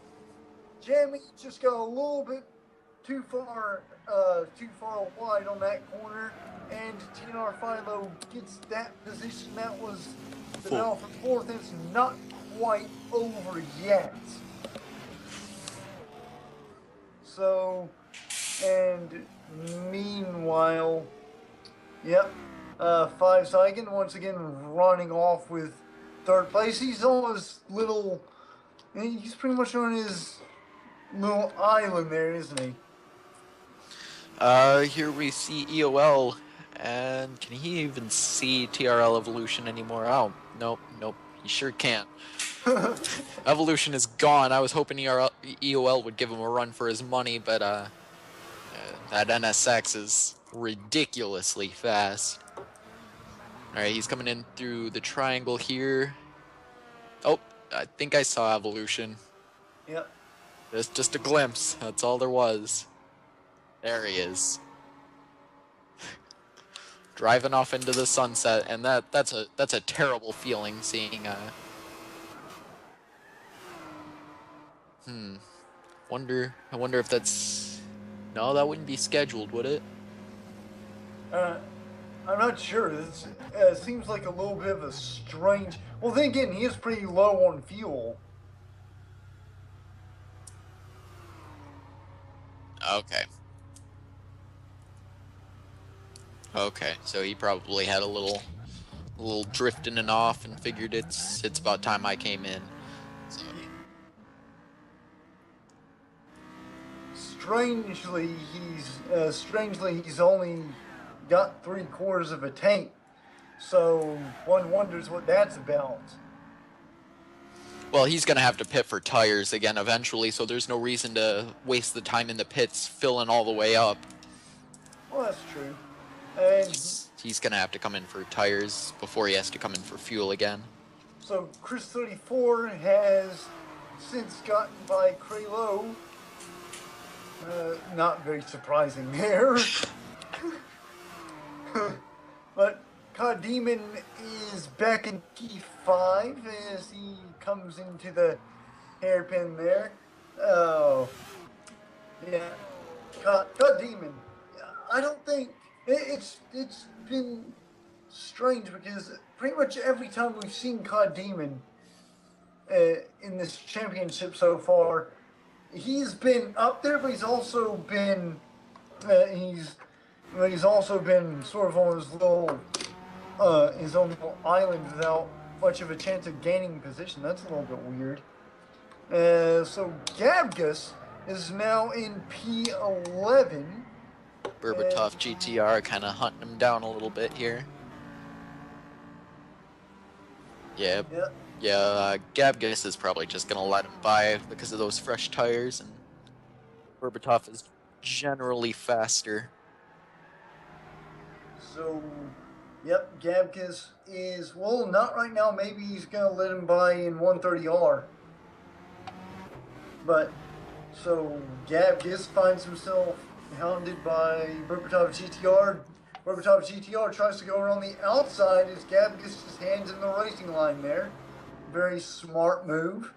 Jammy just got a little bit too far wide on that corner, and TNR Philo gets that position. That was the battle for fourth. It's not quite over yet. So, and meanwhile, yep, Five Saigon once again running off with third place. He's pretty much on his little island there, isn't he? Here we see EOL, and can he even see TRL Evolution anymore? Oh, nope, he sure can't. Evolution is gone. I was hoping EOL would give him a run for his money, but that NSX is ridiculously fast. Alright, he's coming in through the triangle here. Oh, I think I saw Evolution. Yep. Just a glimpse. That's all there was. There he is. Driving off into the sunset, and that's a terrible feeling seeing I wonder if that's... No, that wouldn't be scheduled, would it? I'm not sure. It seems like a little bit of a strange... Well, then again, he is pretty low on fuel. Okay, so he probably had a little drifting and off and figured it's about time I came in. So. Strangely, he's only got 3/4 of a tank, so one wonders what that's about. Well, he's gonna have to pit for tires again eventually, so there's no reason to waste the time in the pits filling all the way up. Well, that's true. And he's gonna have to come in for tires before he has to come in for fuel again. So Chris 34 has since gotten by Kraylo. Not very surprising there. But Cod God Demon is back in P5 as he comes into the hairpin there. Oh, yeah. God Demon. I don't think it's been strange because pretty much every time we've seen COD Demon in this championship so far, he's been up there, but he's also been he's also been sort of on his own little island without much of a chance of gaining position. That's a little bit weird. So Gabgus is now in P11. Berbatov GTR kind of hunting him down a little bit here. Yeah, Gabgus is probably just going to let him by because of those fresh tires, and Berbatov is generally faster. So, yep, Gabkus is, well, not right now. Maybe he's going to let him by in 130R. But, so Gabgus finds himself hounded by Berbatov GTR. Berbatov GTR tries to go around the outside as Gabgus' hands in the racing line there. Very smart move.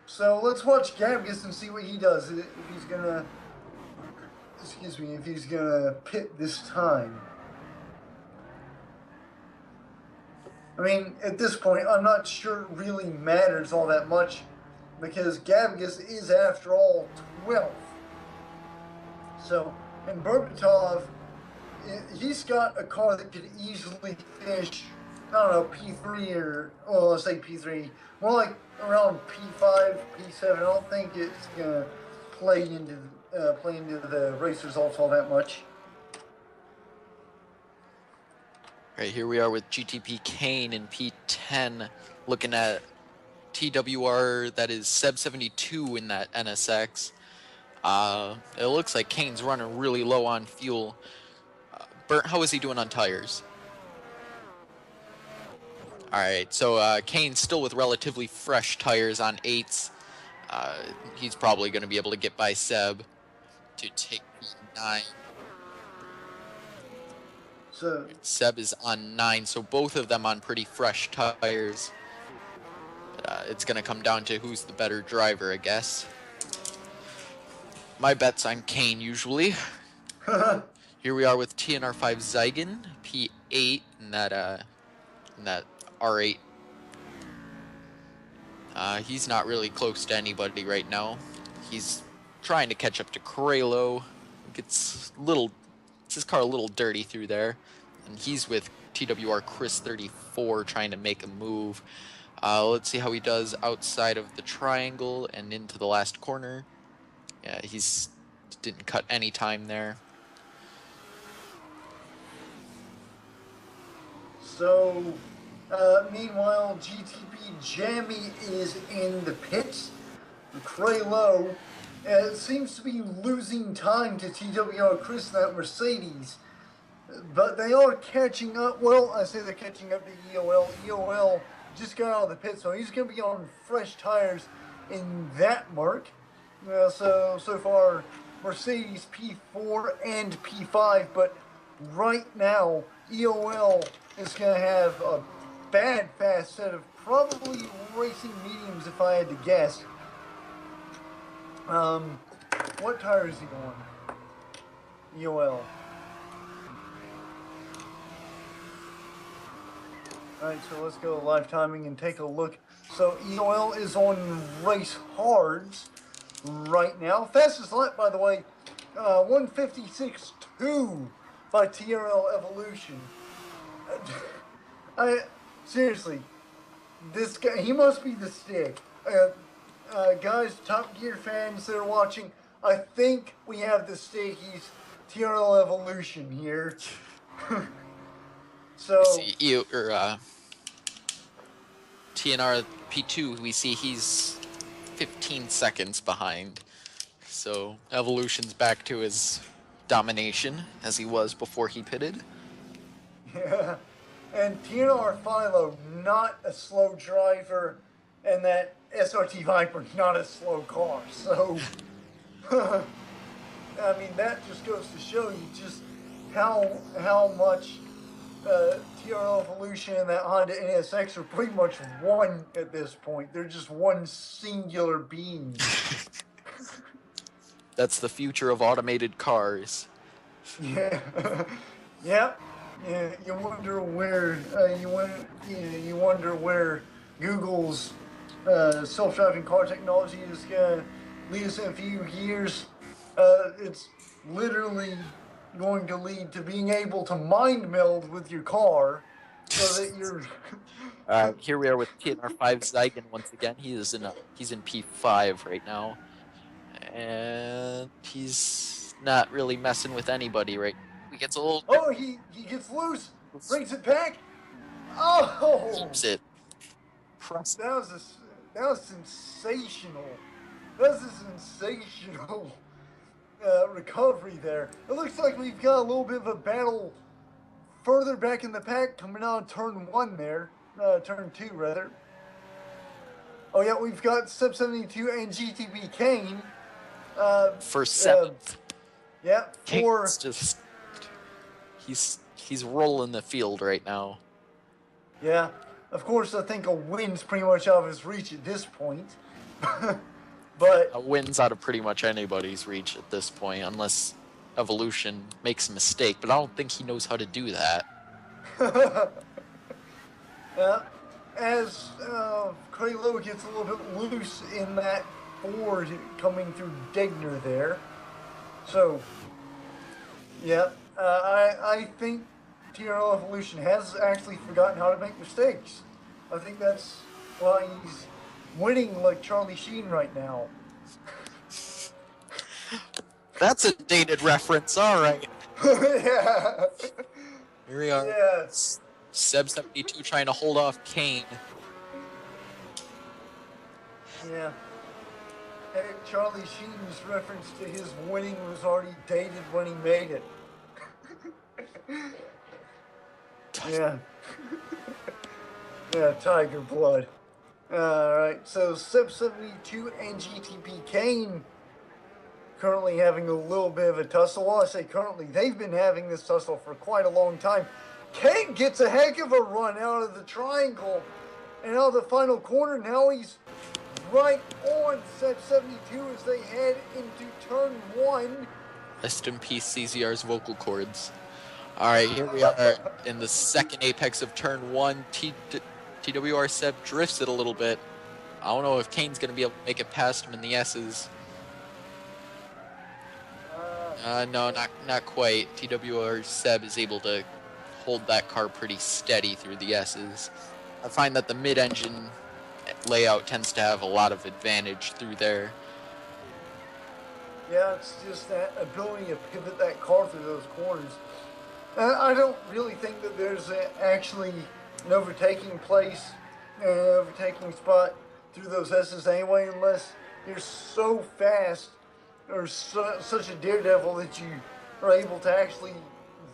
So let's watch Gabgus and see what he does. If he's gonna, if he's gonna pit this time. I mean, at this point, I'm not sure it really matters all that much because Gabgus is, after all, 12th. So, and Berbatov, he's got a car that could easily finish, I don't know, P3 or, well, let's say P3, more like around P5, P7. I don't think it's gonna play into the race results all that much. Right, here we are with GTP Kane in P10, looking at TWR, that is Seb 72 in that NSX. It looks like Kane's running really low on fuel. Burnt, how is he doing on tires? Alright, so Kane's still with relatively fresh tires on 8s. He's probably going to be able to get by Seb to take P9. So Seb is on 9, so both of them on pretty fresh tires. It's going to come down to who's the better driver, I guess. My bet's on Kane usually. Here we are with TNR5 Zygon, P8 in that R8. He's not really close to anybody right now. He's trying to catch up to Cralo. Gets his car a little dirty through there, and he's with TWR Chris 34 trying to make a move. Let's see how he does outside of the triangle and into the last corner. Yeah, he's didn't cut any time there. So, meanwhile, GTP Jammy is in the pits. Cralo seems to be losing time to TWR Chris in that Mercedes. But they are catching up. Well, I say they're catching up to EOL. EOL just got out of the pit, so he's going to be on fresh tires in that mark. So far, Mercedes P4 and P5, but right now, EOL is going to have a bad fast set of probably racing mediums if I had to guess. What tire is he on? EOL. Alright, so let's go to live timing and take a look. So EOL is on race hards right now. Fastest lap, by the way, 156.2 by TRL Evolution. Seriously, this guy, he must be the stick. Guys, Top Gear fans that are watching, I think we have the stick. He's TRL Evolution here. So TNR P2, we see he's 15 seconds behind. So Evolution's back to his domination as he was before he pitted. Yeah, and TNR Philo, not a slow driver, and that SRT Viper, not a slow car. So, I mean, that just goes to show you just how much TRL Evolution and that Honda NSX are pretty much one at this point. They're just one singular being. That's the future of automated cars. Yeah. Yep. Yeah. You wonder where you wonder where Google's self-driving car technology is gonna lead us in a few years. It's literally going to lead to being able to mind meld with your car, so that you're. Here we are with TNR5 Zygon once again. He's in P5 right now, and he's not really messing with anybody right. He gets a little Oh, he gets loose, brings it back. Oh, keeps it. Press. that was sensational. That was a sensational recovery there. It looks like we've got a little bit of a battle further back in the pack coming out of turn 1 there. Turn 2 rather. Oh yeah, we've got Step 72 and GTB Kane. For 7th. Yeah, for Kane's just he's rolling the field right now. yeah. Of course, I think a win's pretty much out of his reach at this point. But A win's out of pretty much anybody's reach at this point, unless Evolution makes a mistake. But I don't think he knows how to do that. as Kraylo gets a little bit loose in that Ford coming through Degner there. So, yeah, I think TRL Evolution has actually forgotten how to make mistakes. I think that's why he's winning like Charlie Sheen right now. That's a dated reference. All right. Yeah. Here we are. Yeah. Seb 72 trying to hold off Kane. Yeah. Hey, Charlie Sheen's reference to his winning was already dated when he made it. Yeah. Yeah, Tiger Blood. Alright, so Sub 72 and GTP Kane currently having a little bit of a tussle. Well, I say currently, they've been having this tussle for quite a long time. Kane gets a heck of a run out of the triangle and out of the final corner. Now he's right on Sub 72 as they head into turn 1. Rest in peace, CZR's vocal cords. All right, here we are in the second apex of turn 1. TWR Seb drifts it a little bit. I don't know if Kane's going to be able to make it past him in the S's. No, not quite. TWR Seb is able to hold that car pretty steady through the S's. I find that the mid-engine layout tends to have a lot of advantage through there. Yeah, it's just that ability to pivot that car through those corners. I don't really think that there's actually an overtaking place, an overtaking spot through those S's anyway, unless you're so fast or such a daredevil that you are able to actually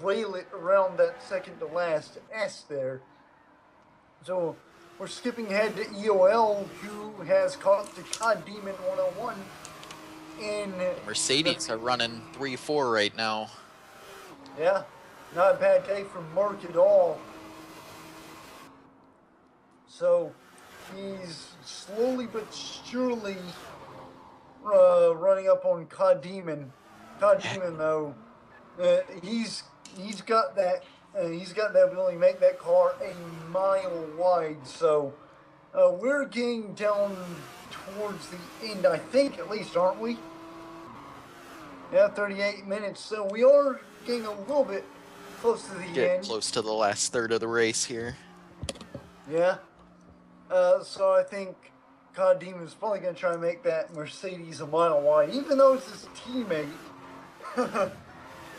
rail it around that second to last S there. So we're skipping ahead to EOL, who has caught the COD Demon 101 in Mercedes are running 3-4 right now. Yeah, not a bad day for Merck at all. So he's slowly but surely running up on COD Demon. COD Demon though, he's got that ability to make that car a mile wide. So we're getting down towards the end, I think, at least, aren't we? Yeah, 38 minutes. So we are getting a little bit close to the Get end. close to the last third of the race here. Yeah. So I think COD Demon is probably going to try and make that Mercedes a mile wide, even though it's his teammate.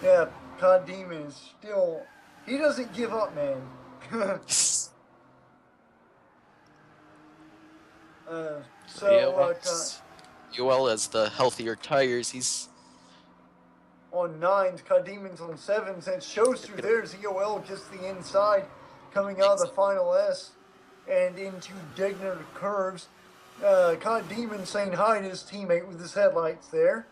Yeah, COD Demon is still... He doesn't give up, man. UL has the healthier tires. He's on 9s, COD Demon's on 7s, and shows through there as EOL gets the inside, coming out of the final S and into Degner curves. COD Demon saying hi to his teammate with his headlights there.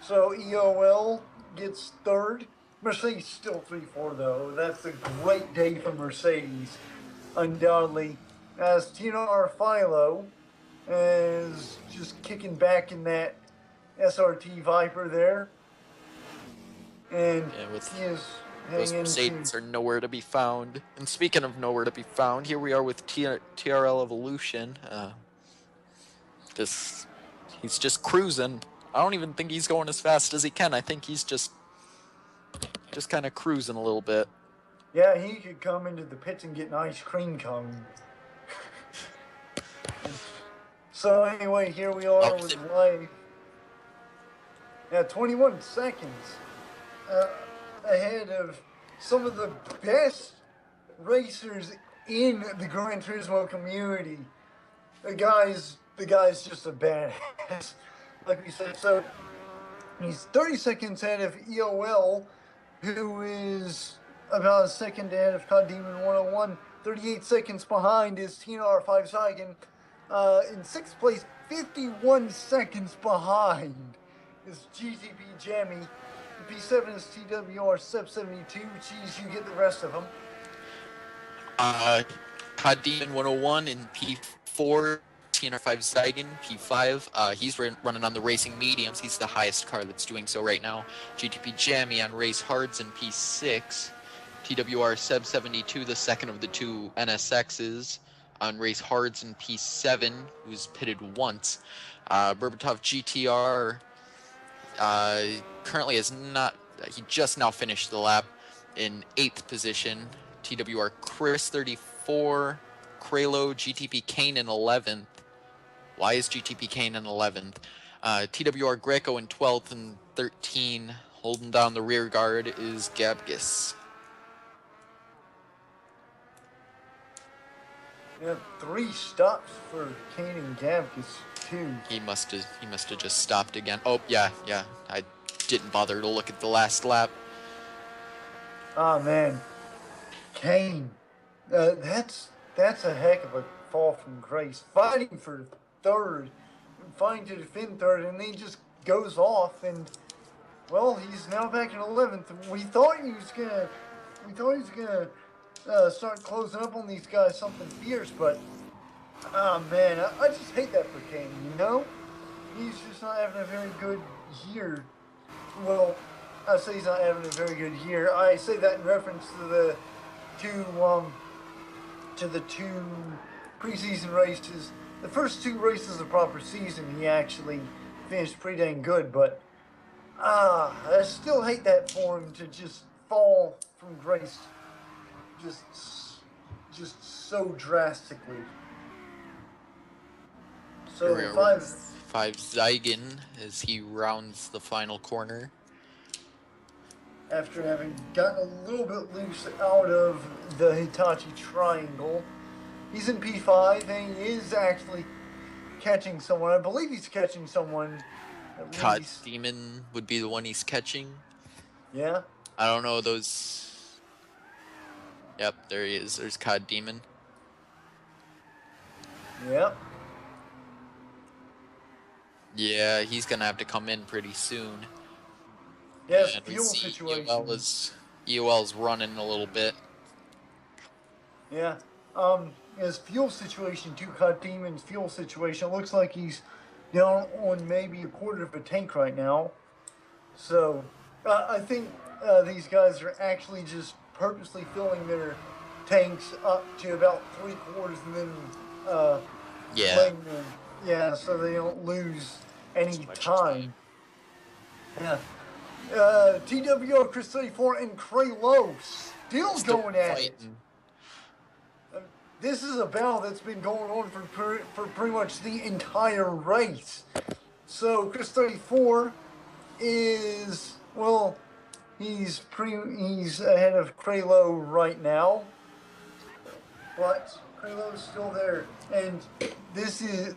So EOL gets third, Mercedes still 3-4 though. That's a great day for Mercedes, undoubtedly. As TNR Philo is just kicking back in that SRT Viper there. And Yeah, with he is those heading Mercedes into... are nowhere to be found. And speaking of nowhere to be found, here we are with TRL Evolution. He's just cruising. I don't even think he's going as fast as he can. I think he's just kind of cruising a little bit. Yeah, he could come into the pits and get an ice cream cone. So anyway, here we are with live. Yeah, 21 seconds ahead of some of the best racers in the Gran Turismo community. The guy's just a badass, like we said. So he's 30 seconds ahead of EOL, who is about a second ahead of COD Demon 101. 38 seconds behind is TNR5 Saigon. In sixth place, 51 seconds behind is GTP Jammy. P7 is TWR Sub 72. Geez, you get the rest of them. COD Demon 101 in P4, TNR5 Zygon, P5. He's running on the racing mediums. He's the highest car that's doing so right now. GTP Jammy on race hards in P6. TWR Sub 72, the second of the two NSXs on race hards in P7, who's pitted once. Berbatov GTR currently is not, he just now finished the lap in 8th position. TWR Chris 34, Kralo, GTP Kane in 11th. Why is GTP Kane in 11th? TWR Greco in 12th and 13. Holding down the rear guard is Gabgis. Yeah, 3 stops for Kane and Gabgis too. He must have just stopped again. Oh yeah. I didn't bother to look at the last lap. Oh man, Kane, that's a heck of a fall from grace. Fighting for third, fighting to defend third, and then he just goes off, and well, he's now back in 11th. We thought he was gonna start closing up on these guys something fierce, but oh man, I just hate that for Kane. You know, he's just not having a very good year. Well, I say he's not having a very good year. I say that in reference to the two preseason races. The first 2 races of proper season, he actually finished pretty dang good, but I still hate that for him to just fall from grace, just so drastically. So five Zygon as he rounds the final corner. After having gotten a little bit loose out of the Hitachi Triangle, he's in P5 and he is actually catching someone. I believe he's catching someone. COD Demon would be the one he's catching. Yeah. I don't know those. Yep, there he is. There's COD Demon. Yep. Yeah, he's gonna have to come in pretty soon. Yes, and fuel situation. EOL's running a little bit. Yeah. His fuel situation too, COD Demon's fuel situation, looks like he's down on maybe a quarter of a tank right now. So, I think these guys are actually just purposely filling their tanks up to about 3/4 and then playing them. Yeah, so they don't lose any time. Yeah. TWR Chris 34 and Kralo still going at it. This is a battle that's been going on for pretty much the entire race. So Chris 34 is, well, he's ahead of Kralo right now, but Kralo's still there, and this is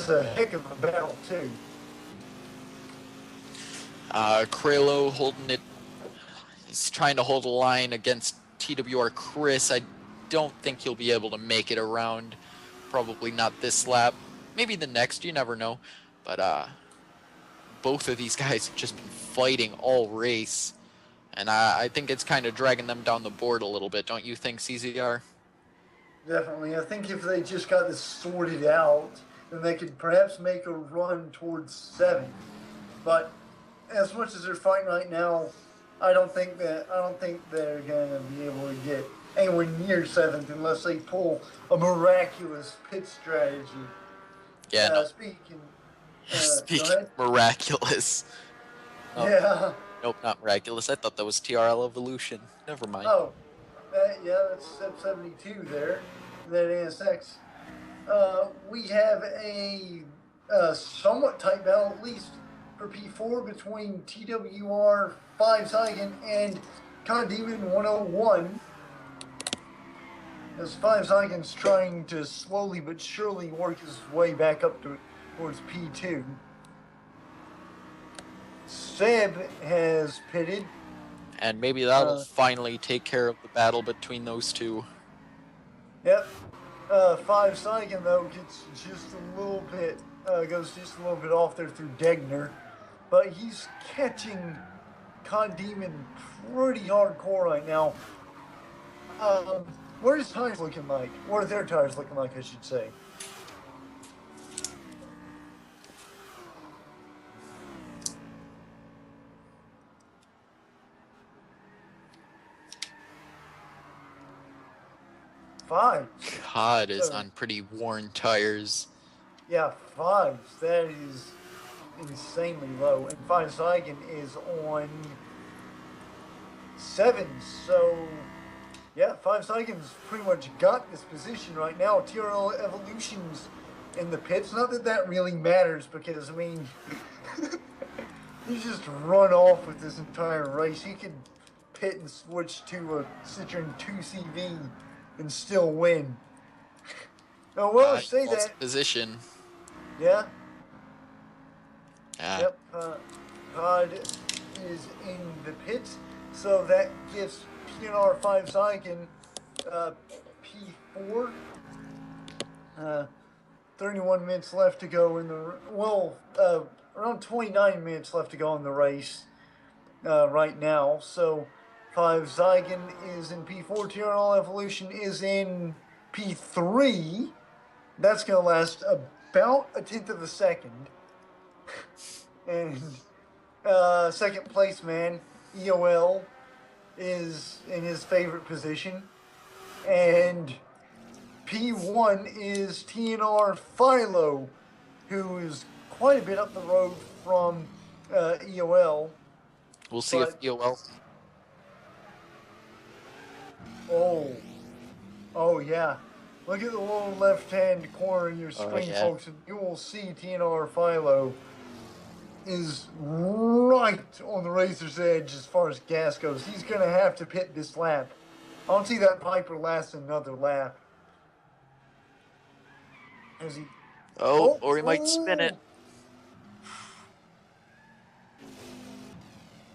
a heck of a battle too. Kralo holding it. He's trying to hold a line against TWR Chris. I don't think he'll be able to make it around. Probably not this lap. Maybe the next. You never know. But both of these guys have just been fighting all race. And I think it's kind of dragging them down the board a little bit, don't you think, CZR? Definitely. I think if they just got this sorted out, then they could perhaps make a run towards 7. But as much as they're fighting right now, I don't think they're gonna be able to get anywhere near 7th unless they pull a miraculous pit strategy. Yeah, no. Speaking. Go Speaking ahead. miraculous. Oh, Yeah. nope, not miraculous. I thought that was TRL Evolution. Never mind. Oh, yeah, that's step 72 there. That NSX. We have a somewhat tight battle, at least for P4, between TWR 5 Saigon and Condemon 101. As 5 Saigon's trying to slowly but surely work his way back up towards P2. Seb has pitted. And maybe that'll finally take care of the battle between those two. Yep. 5 Saigon though gets just a little bit goes just a little bit off there through Degner, but he's catching Condemon pretty hardcore right now. What are his tires looking like? What are their tires looking like, I should say? Five. COD is on pretty worn tires. Yeah, 5. That is insanely low. And 5 Saigon is on 7. So, yeah, 5 Saigon's pretty much got this position right now. TRL Evolution's in the pits. Not that that really matters because, I mean, you just run off with this entire race. You could pit and switch to a Citroen 2CV and still win. Now, well, I say that. Position. Yeah. Yeah. Yep. Pod is in the pits, so that gives PNR 5 Saigon P4. 31 minutes left to go in the around 29 minutes left to go in the race right now. So 5 Zygon is in P4. TRL Evolution is in P3. That's going to last about a tenth of a second. And second place man, EOL, is in his favorite position. And P1 is TNR Philo, who is quite a bit up the road from EOL. We'll see if EOL... Oh yeah. Look at the lower left-hand corner of your screen, folks, and you will see TNR Philo is right on the razor's edge as far as gas goes. He's going to have to pit this lap. I don't see that Piper last another lap. As he... or he might spin it.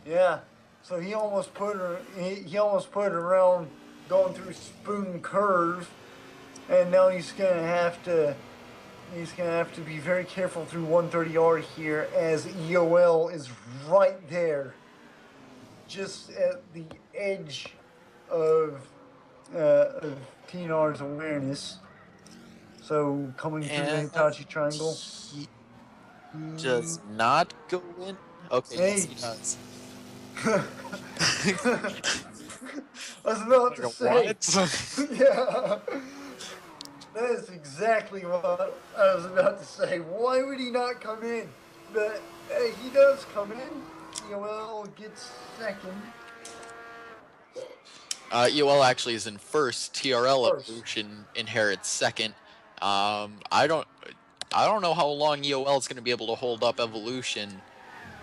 Yeah. So he almost put her. He almost put her around going through Spoon Curve, and now he's gonna have to. He's gonna have to be very careful through 130R here, as EOL is right there, just at the edge of TNR's awareness. So coming through the Hitachi Triangle. He does not go in. Okay, yes, he does. I was about to say. What? Yeah. That is exactly what I was about to say. Why would he not come in? But he does come in. EOL gets second. EOL actually is in first. TRL Evolution inherits second. I don't know how long EOL is going to be able to hold up Evolution.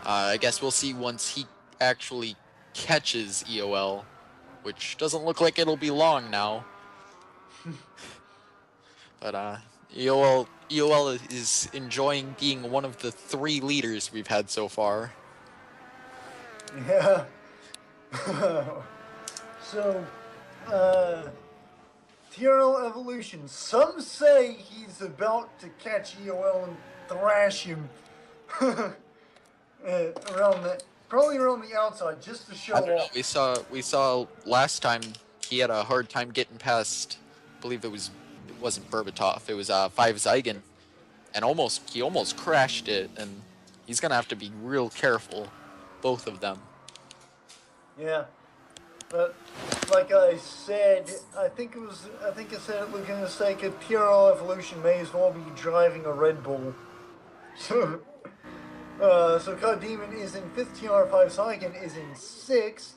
I guess we'll see once he actually catches EOL, which doesn't look like it'll be long now. But EOL is enjoying being one of the 3 leaders we've had so far. Yeah. So, TRL Evolution. Some say he's about to catch EOL and thrash him around Probably around the outside, just to show I don't know. off. We saw last time he had a hard time getting past. I believe it wasn't Berbatov. It was 5 Zeigen, and he almost crashed it. And he's gonna have to be real careful, both of them. Yeah. But like I said, I think I said it looking at the sake of TRL Evolution may as well be driving a Red Bull. So God Demon is in 5th, TR5 Saigon is in 6th.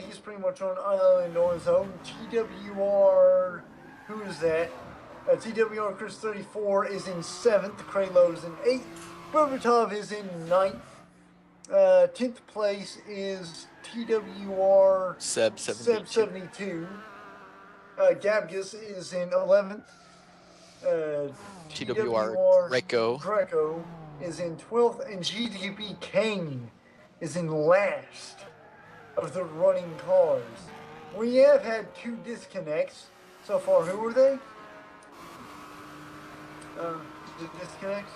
He's pretty much on island on his own. TWR, who is that? TWR Chris 34 is in 7th. Kralo is in 8th. Berbatov is in 9th. 10th place is TWR Seb 72. Gabgus is in 11th. TWR Greco is in 12th, and GTP Kane is in last of the running cars. We have had 2 disconnects so far. Who were they? The disconnects?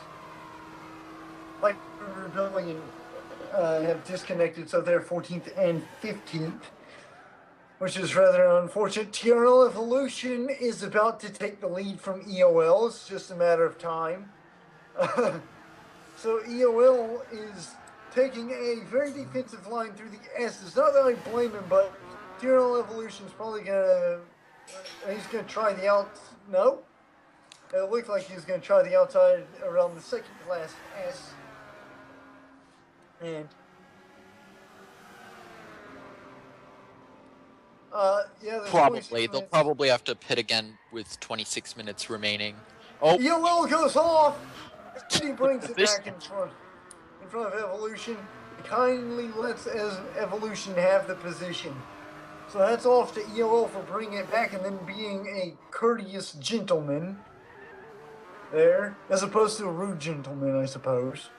Like Rebellion have disconnected, so they're 14th and 15th, which is rather unfortunate. TRL Evolution is about to take the lead from EOL. It's just a matter of time. So EOL is taking a very defensive line through the S's. Not that I blame him, but TRL Evolution is probably he's gonna try the out. No, it looked like he was gonna try the outside around the second class S. And yeah, They'll probably have to pit again with 26 minutes remaining. Oh, EOL goes off. And he brings it back in front of Evolution. He kindly lets Evolution have the position. So that's off to EOL for bringing it back and then being a courteous gentleman there, as opposed to a rude gentleman, I suppose.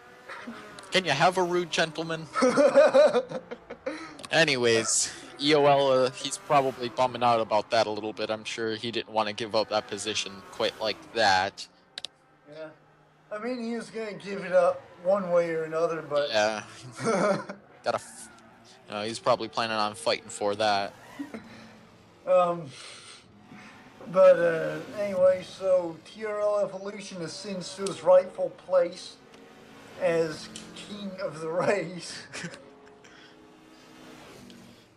can you have a rude gentleman? Anyways, EOL, he's probably bumming out about that a little bit. I'm sure he didn't want to give up that position quite like that. Yeah. I mean, he was going to give it up one way or another, but... Yeah. He's probably planning on fighting for that. But anyway, so TRL Evolution ascends to his rightful place as king of the race.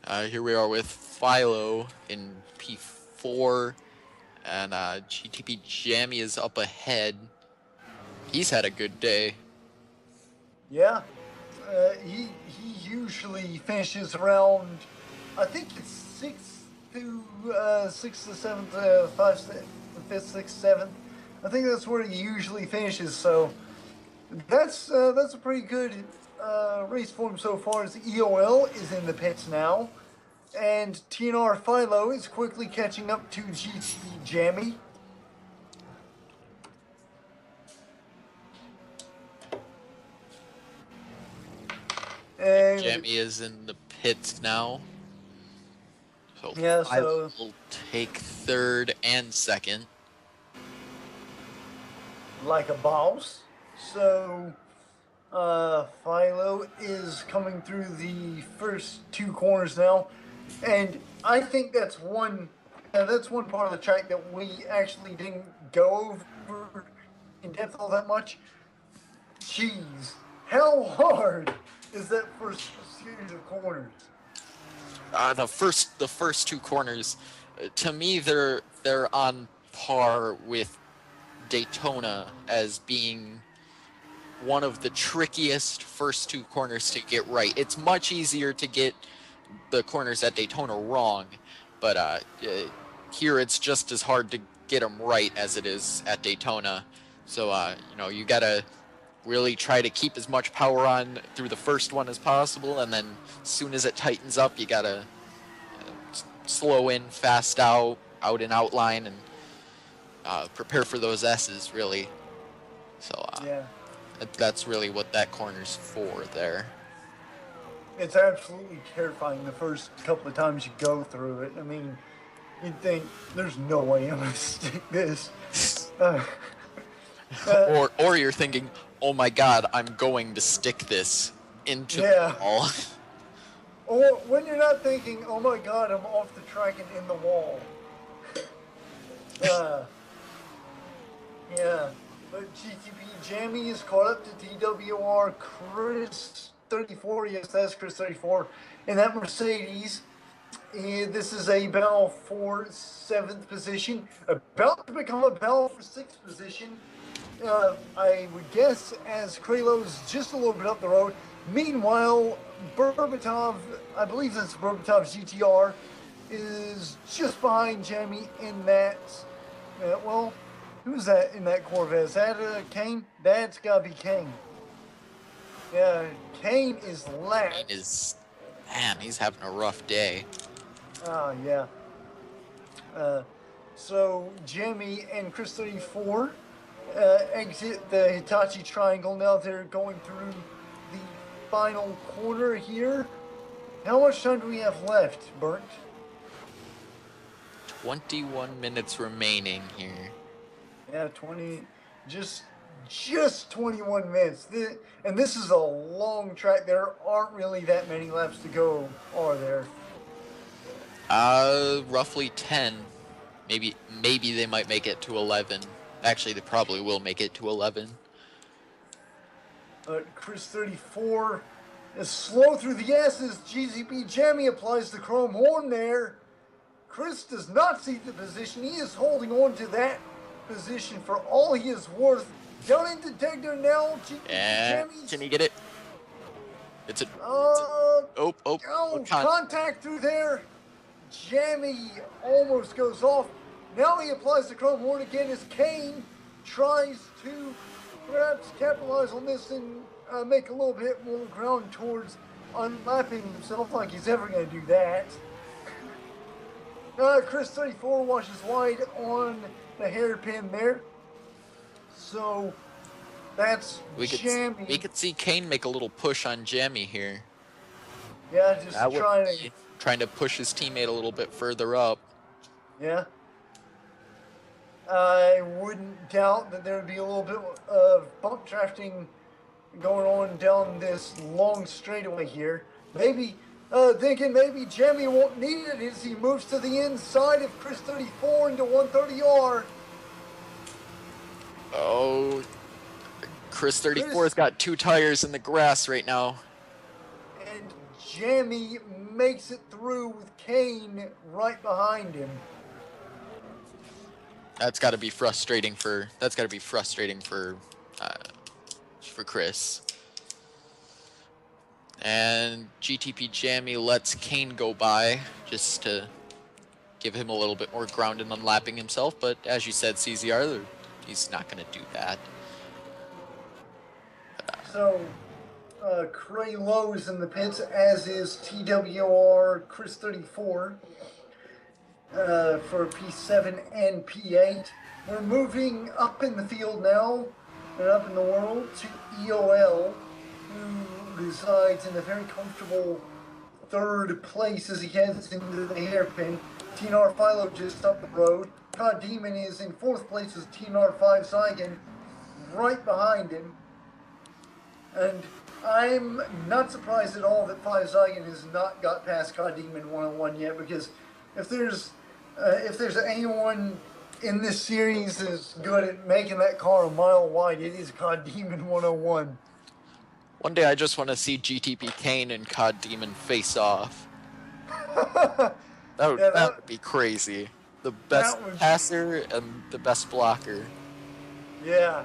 Here we are with Philo in P4, and GTP Jammy is up ahead. He's had a good day. Yeah, he usually finishes around, I think it's 6th to 7th, 5th, 6th, 7th. I think that's where he usually finishes. So that's a pretty good race for him so far. As EOL is in the pits now, and TNR Philo is quickly catching up to GTP Jammy. And Jammy is in the pits now. So yeah, Philo will take 3rd and 2nd. Like a boss. So Philo is coming through the first 2 corners now, and I think that's one part of the track that we actually didn't go over in depth all that much. Jeez, how hard is that first series of corners? The first 2 corners, to me, they're on par with Daytona as being one of the trickiest first 2 corners to get right. It's much easier to get the corners at Daytona wrong, but here it's just as hard to get them right as it is at Daytona. So you gotta really try to keep as much power on through the first one as possible, and then as soon as it tightens up, you gotta slow in, fast out and outline, and prepare for those S's, really. So Yeah, that's really what that corner's for there. it's absolutely terrifying the first couple of times you go through it. I mean, you'd think, there's no way I'm gonna stick this. Or you're thinking, oh my god, I'm going to stick this. into Yeah. the wall. Or when you're not thinking, oh my god, I'm off the track and in the wall. Uh, yeah. But GTP Jamie is caught up to TWR Chris 34. Yes, that's Chris 34. In that Mercedes. And this is a battle for 7th position. About to become a battle for 6th position. I would guess as Kralo's just a little bit up the road. Meanwhile, Berbatov, I believe that's Berbatov's GTR, is just behind Jamie in that. Well, who's that in that Corvette? Is that Kane? That's gotta be Kane. Yeah, Kane is last. Man, he's having a rough day. Oh, yeah. So Jimmy and Chris 34 exit the Hitachi Triangle. Now they're going through the final corner here. How much time do we have left, Burnt? 21 minutes remaining here. Yeah, 20. Just 21 minutes. And this is a long track. There aren't really that many laps to go, are there? Roughly 10. Maybe they might make it to 11. Actually, they probably will make it to 11. Chris 34 is slow through the S's. GZB Jammy applies the chrome horn there. Chris does not see the position. He is holding on to that position for all he is worth. Down into Degner now. And can he get it? Contact through there. Jammy almost goes off. Now he applies the chrome horn again as Kane tries to perhaps capitalize on this and make a little bit more ground towards unlapping himself, like he's ever going to do that. Chris 34 washes wide on the hairpin there. So that's Jammy. We could see Kane make a little push on Jammy here. Yeah, just trying to push his teammate a little bit further up. Yeah. I wouldn't doubt that there would be a little bit of bump drafting going on down this long straightaway here. Maybe, thinking maybe Jamie won't need it as he moves to the inside of Chris 34 into 130R. Oh, Chris 34's got 2 tires in the grass right now. And Jamie makes it through with Kane right behind him. That's got to be frustrating for Chris. And GTP Jammy lets Kane go by just to give him a little bit more ground in unlapping himself. But as you said, CZR, he's not going to do that. So, Cray Lowe is in the pits, as is TWR Chris 34 for P7 and P8. We're moving up in the field now, and up in the world, to EOL, who resides in a very comfortable 3rd place as he heads into the hairpin. TNR Philo just up the road. Cod Demon is in 4th place with TNR 5 Zygon right behind him. And I'm not surprised at all that 5 Zygon has not got past Cod Demon 101 yet, because if there's anyone in this series that's good at making that car a mile wide, it is Cod Demon 101. One day I just want to see GTP Kane and Cod Demon face off. That would be crazy. The best passer and the best blocker. Yeah,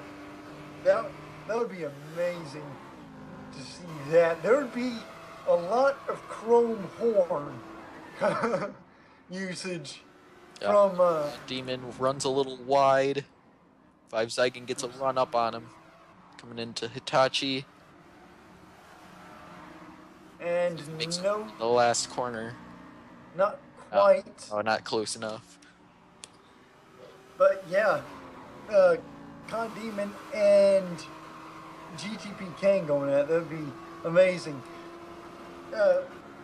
that would be amazing to see that. There would be a lot of chrome horn usage from... Demon runs a little wide. 5 Zygon gets a run up on him. Coming into Hitachi. And no... The last corner. Not quite. Oh, not close enough. But yeah, Con Demon and GTP Kane going at it, that would be amazing.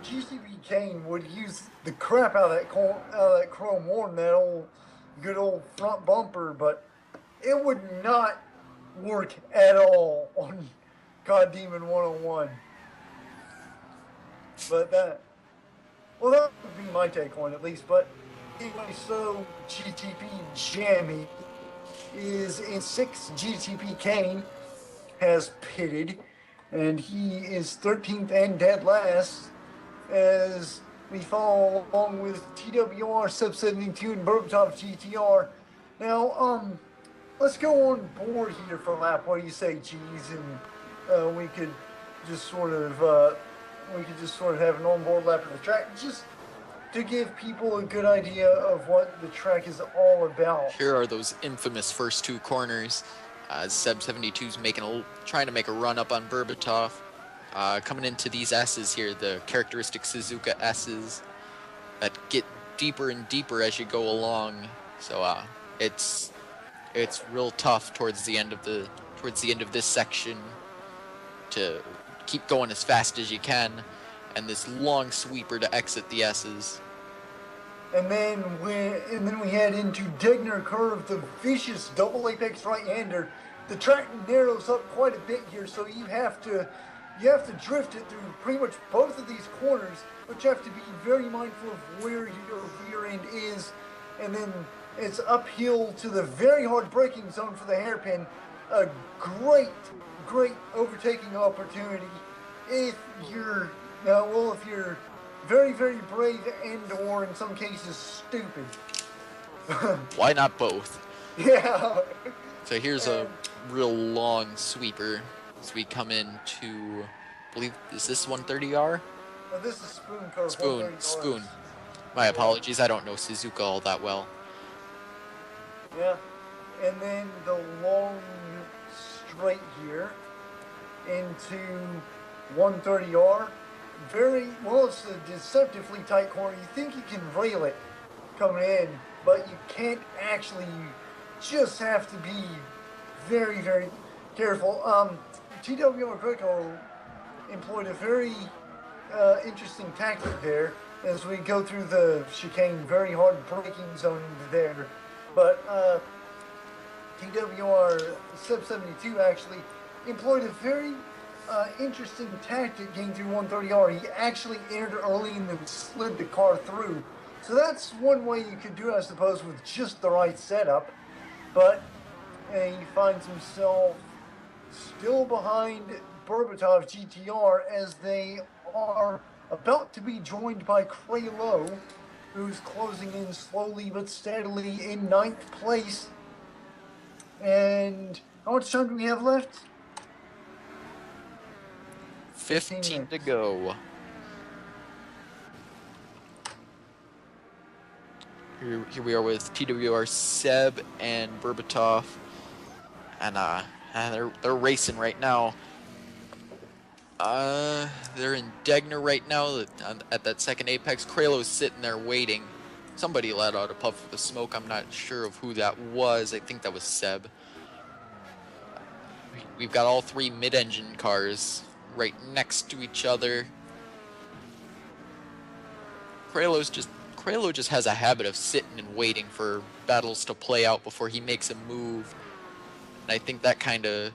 GTP Kane would use the crap out of that chrome horn, that good old front bumper, but it would not work at all on God Demon 101. But that would be my take on it, at least. But anyway, so GTP Jammy is in 6th. GTP Kane has pitted, and he is 13th and dead last as we follow along with TWR Sub 72 and Berbatov GTR. Now, let's go on board here for a lap. What do you say, G's? And we could just sort of have an on-board lap of the track, just to give people a good idea of what the track is all about. Here are those infamous first two corners. Seb 72's trying to make a run up on Berbatov. Coming into these S's here, the characteristic Suzuka S's that get deeper and deeper as you go along. So it's real tough towards the end of this section to keep going as fast as you can, and this long sweeper to exit the S's. And then we head into Degner Curve, the vicious double apex right-hander. The track narrows up quite a bit here, so you have to drift it through pretty much both of these corners, but you have to be very mindful of where your rear end is. And then it's uphill to the very hard braking zone for the hairpin. A great overtaking opportunity if you're very, very brave and or in some cases stupid. Why not both? Yeah. So here's a real long sweeper as we come into, I believe, is this 130R? Oh, this is Spoon Curve. Spoon. My apologies, I don't know Suzuka all that well. Yeah. And then the long straight here into 130R. It's a deceptively tight corner. You think you can rail it coming in, but you can't actually. You just have to be very, very careful. TWR Greco employed a very interesting tactic there as we go through the chicane, very hard braking zone into there. But TWR Sub 72 actually employed a very interesting tactic getting through 130R. He actually entered early and then slid the car through. So that's one way you could do it, I suppose, with just the right setup. But he finds himself still behind Berbatov GTR as they are about to be joined by Kralo, who's closing in slowly but steadily in 9th place. And how much time do we have left? 15 to go. Here we are with TWR Seb and Berbatov, and they're racing right now. They're in Degner right now at that second apex. Kralo's sitting there waiting. Somebody let out a puff of smoke. I'm not sure of who that was. I think that was Seb. We've got all three mid-engine cars right next to each other. Kralo just has a habit of sitting and waiting for battles to play out before he makes a move. And I think that kind of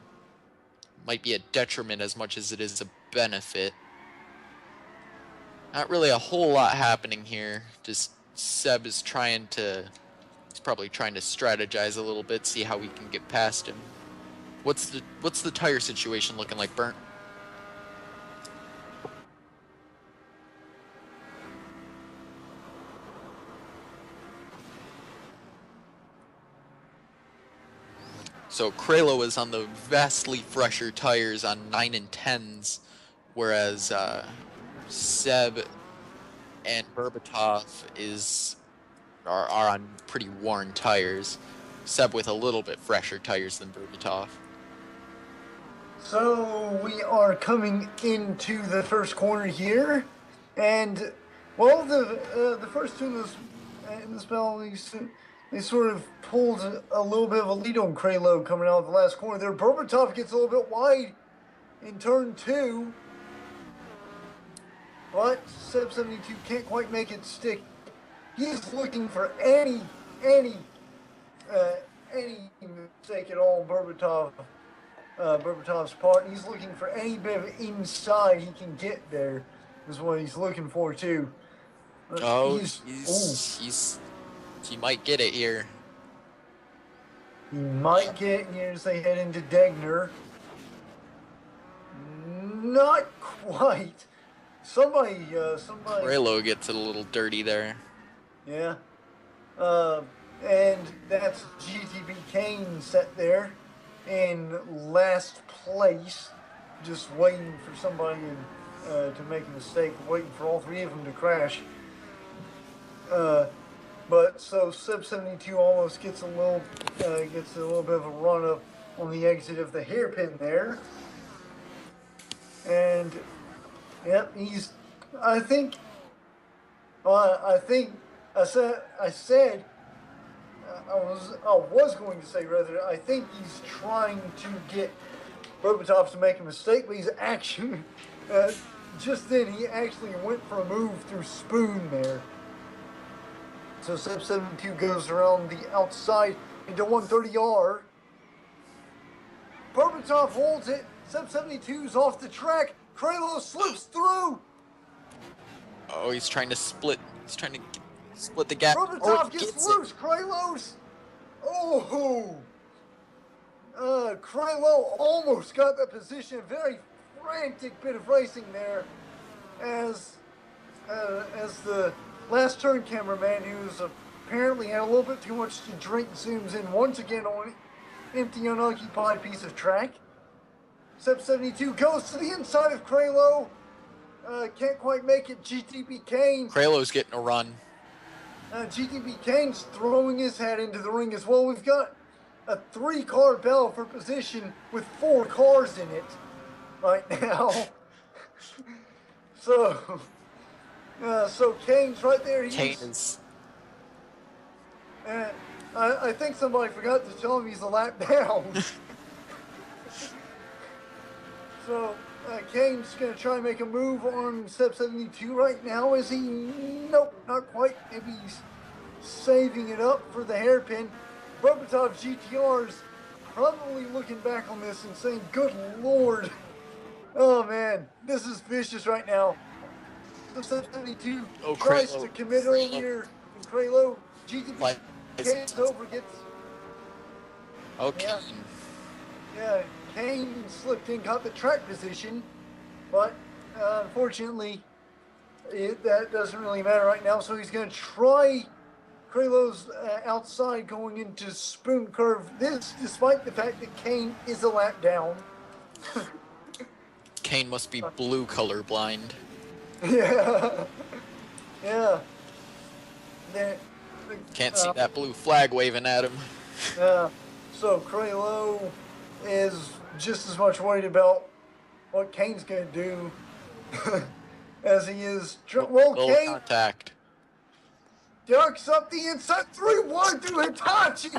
might be a detriment as much as it is a benefit. Not really a whole lot happening here. Just Seb is he's probably trying to strategize a little bit, see how we can get past him. What's the tire situation looking like, Burnt? So Kralo is on the vastly fresher tires on 9 and 10s, whereas Seb and Berbatov are on pretty worn tires. Seb with a little bit fresher tires than Berbatov. So we are coming into the first corner here, and well, the first two in this battle, they sort of pulled a little bit of a lead on Kralo coming out of the last corner there. Berbatov gets a little bit wide in turn 2, but Seb 72 can't quite make it stick. He's looking for any mistake at all on Berbatov's part. He's looking for any bit of inside he can get there. is what he's looking for too. Oh, Ooh. he might get it here. He might get here as they head into Degner. Not quite. Somebody. Raylo gets it a little dirty there. Yeah. And that's GTB Kane set there in last place, just waiting for somebody to make a mistake, waiting for all three of them to crash. But so Sub 72 almost gets a little bit of a run up on the exit of the hairpin there. And yep, I was going to say rather, I think he's trying to get Berbatov to make a mistake, but he's actually, just then he actually went for a move through Spoon there. So Sub 72 goes around the outside into 130R. Berbatov holds it. Sub 72's off the track. Kralo slips through. Oh, he's trying to split. He's trying to split the gap. Berbatov gets loose. Kralo's. Oh. Kralo almost got that position. Very frantic bit of racing there, as the last turn cameraman, who's apparently had a little bit too much to drink, zooms in once again on an empty, unoccupied piece of track. Sub 72 goes to the inside of Kralo. Can't quite make it. GTB Kane. Kralo's getting a run. GTB Kane's throwing his hat into the ring as well. We've got a 3-car battle for position with 4 cars in it right now. So Kane's right there. Kane is. I think somebody forgot to tell him he's a lap down. So Kane's going to try and make a move on Step 72 right now. Is he? Nope, not quite. Maybe he's saving it up for the hairpin. Berbatov GTR's probably looking back on this and saying, good Lord. Oh, man, this is vicious right now. Step 72 tries to commit earlier. And Kralo, GTB gets over, gets... Okay. Yeah, Kane slipped in, got the track position, but unfortunately, that doesn't really matter right now. So he's going to try Kralo's outside going into Spoon Curve. This, despite the fact that Kane is a lap down. Kane must be blue colorblind. Yeah. Yeah. Can't see that blue flag waving at him. So Kralo is just as much worried about what Kane's going to do as he is. Well, Kane contact. Ducks up the inside 3-1 through Hitachi.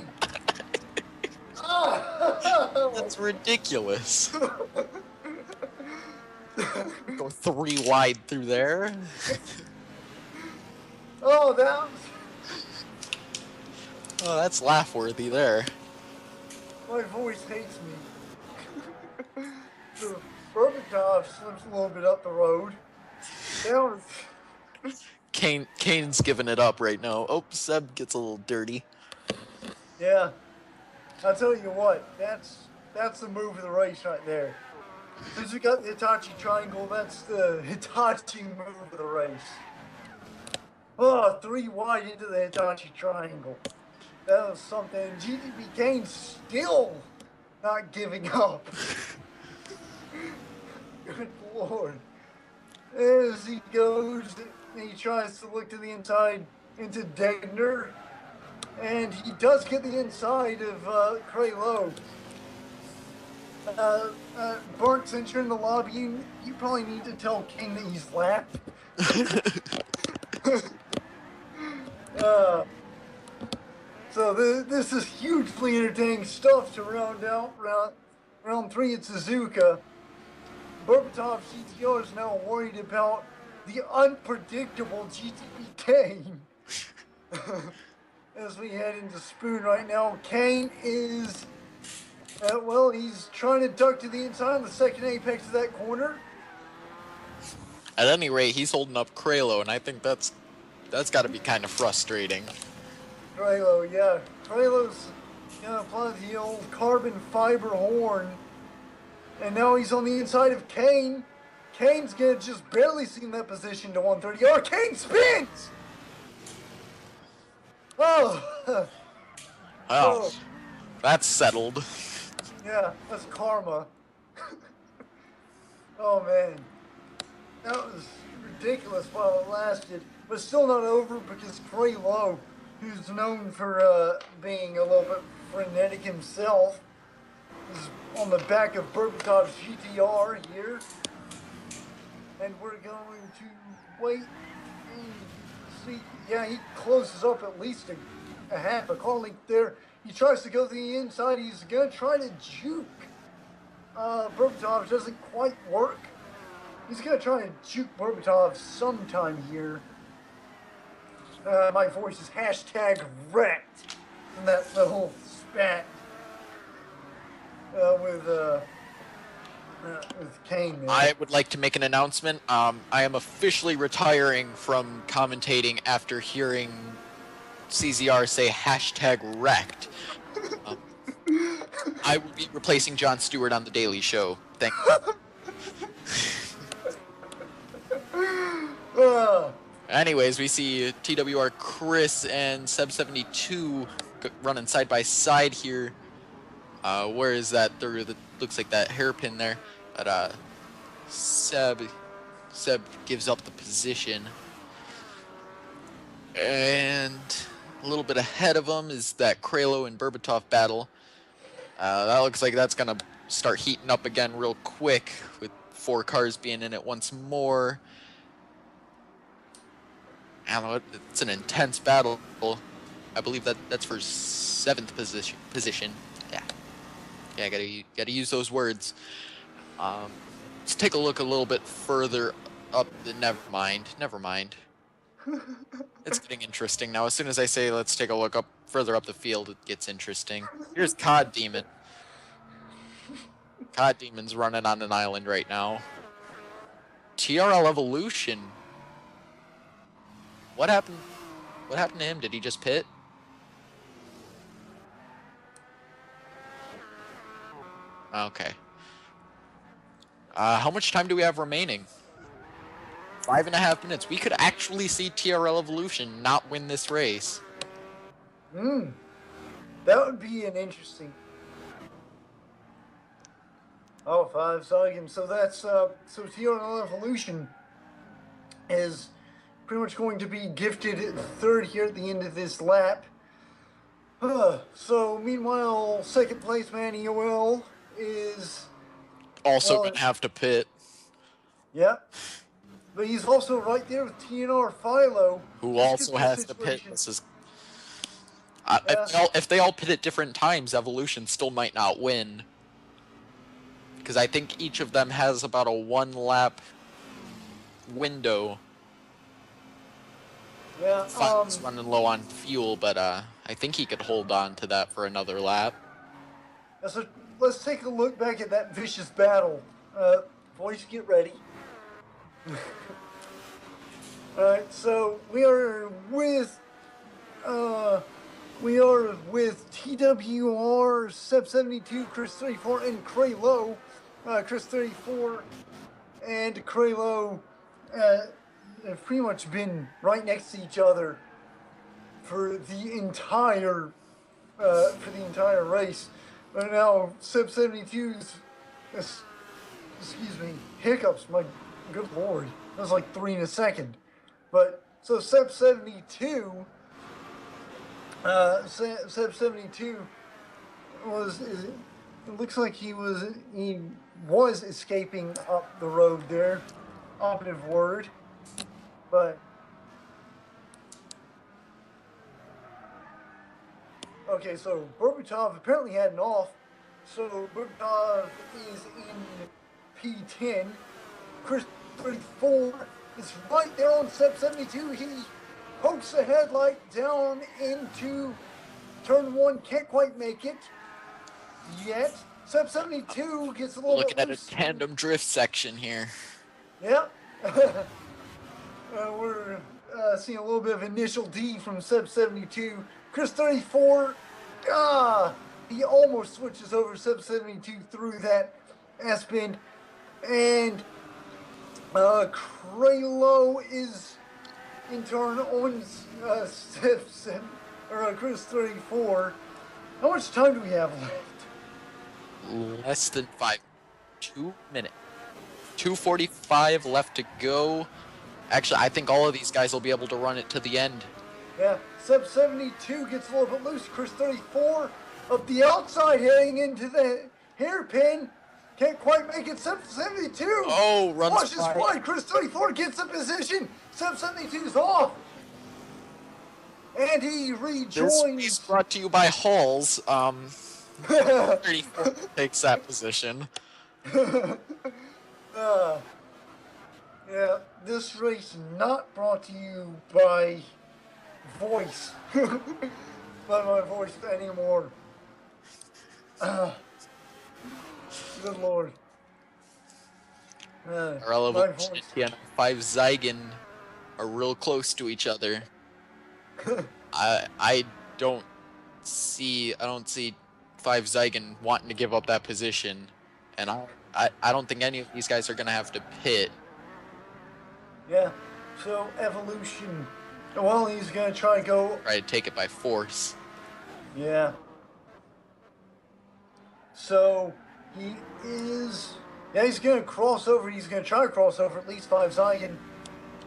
That's ridiculous. Go 3 wide through there. Oh, that was... Oh, that's laugh-worthy there. My voice hates me. So Berbatov slips a little bit up the road. That was... Kane's giving it up right now. Oh, Seb gets a little dirty. Yeah. I'll tell you what, that's the move of the race right there. Since we got the Hitachi triangle, that's the Hitachi move of the race. Oh, 3 wide into the Hitachi triangle. That was something. GTB Kane's still not giving up. Good Lord. As he goes, he tries to look to the inside into Degner. And he does get the inside of Kralo. Bart, since you're in the lobby, you probably need to tell King that he's lapped. So this is hugely entertaining stuff to round out round 3 at Suzuka. Berbatov GTR is now worried about the unpredictable GTB Kane. As we head into Spoon right now, Kane is, he's trying to duck to the inside on the second apex of that corner. At any rate, he's holding up Kralo, and I think that's got to be kind of frustrating. Kralo, yeah. Kralo's gonna apply the old carbon fiber horn. And now he's on the inside of Kane. Kane's gonna just barely see in that position to 130. Oh, Kane spins! Oh! Oh, that's settled. Yeah, that's karma. Oh man. That was ridiculous while it lasted. But still not over because Kralo, who's known for being a little bit frenetic himself, is on the back of Berbatov's GTR here. And we're going to wait and see. Yeah, he closes up at least a half a car length there. He tries to go to the inside. He's going to try to juke. Berbatov doesn't quite work. He's going to try to juke Berbatov sometime here. My voice is hashtag wrecked from that little spat with Kane. Man. I would like to make an announcement. I am officially retiring from commentating after hearing CZR say hashtag wrecked. I will be replacing Jon Stewart on The Daily Show. Thank you. Anyways, we see TWR Chris and Seb72 running side by side here. Where is that? There looks like that hairpin there. But Seb gives up the position. And a little bit ahead of him is that Kralo and Berbatov battle. That looks like that's going to start heating up again real quick with 4 cars being in it once more. I don't know, it's an intense battle. I believe that's for 7th position. Yeah, I gotta use those words. Let's take a look a little bit further up. Never mind. It's getting interesting now. As soon as I say let's take a look further up the field, it gets interesting. Here's COD Demon. COD Demon's running on an island right now. TRL Evolution. What happened? What happened to him? Did he just pit? Okay. How much time do we have remaining? 5.5 minutes. We could actually see TRL Evolution not win this race. That would be an interesting. Oh, 5 seconds. So that's so TRL Evolution is pretty much going to be gifted 3rd here at the end of this lap. So meanwhile, 2nd place man EOL is also gonna have to pit. Yep. But he's also right there with TNR Philo, who also has to pit. This is if they all pit at different times, Evolution still might not win. Because I think each of them has about a 1 lap window. Yeah, Filo's running low on fuel, but I think he could hold on to that for another lap. So let's take a look back at that vicious battle. Boys, get ready. Alright, so we are with TWR, Seb72, Chris 34, and Kralo. Chris 34 and Kralo have pretty much been right next to each other for the entire race. But now Seb72's hiccups, my good lord. That was like 3 in a second. But so Seb72 it looks like he was escaping up the road there. Operative word. But okay, so Berbatov apparently had an off. So Berbatov is in P10. Chris 34 is right there on Seb72. He pokes the headlight down into turn 1. Can't quite make it yet. Seb72 gets a little Looking bit at a tandem drift section here. Yeah, We're seeing a little bit of initial D from Sub 72. Chris 34, he almost switches over Sub 72 through that S-bend. And Kralo is in turn on Sub 7, or Chris 34. How much time do we have left? Less than 2 minutes. 2:45 left to go. Actually, I think all of these guys will be able to run it to the end. Yeah, Sub 72 gets a little bit loose. Chris 34 up the outside heading into the hairpin. Can't quite make it. Sub 72. Oh, runs Watch his by. fly. Chris 34 gets the position. Sub 72's off. And he This rejoins. is brought to you by Halls. 34 takes that position. Yeah, this race not brought to you by voice. By my voice anymore. Good lord. Our my Evolution voice. and 5 Zygon are real close to each other. I don't see 5 Zygon wanting to give up that position, and I don't think any of these guys are gonna have to pit. Yeah, so Evolution. Well, he's gonna try to go. Try to take it by force. Yeah. So he is. Yeah, he's gonna cross over. He's gonna try to cross over. At least 5 Zygon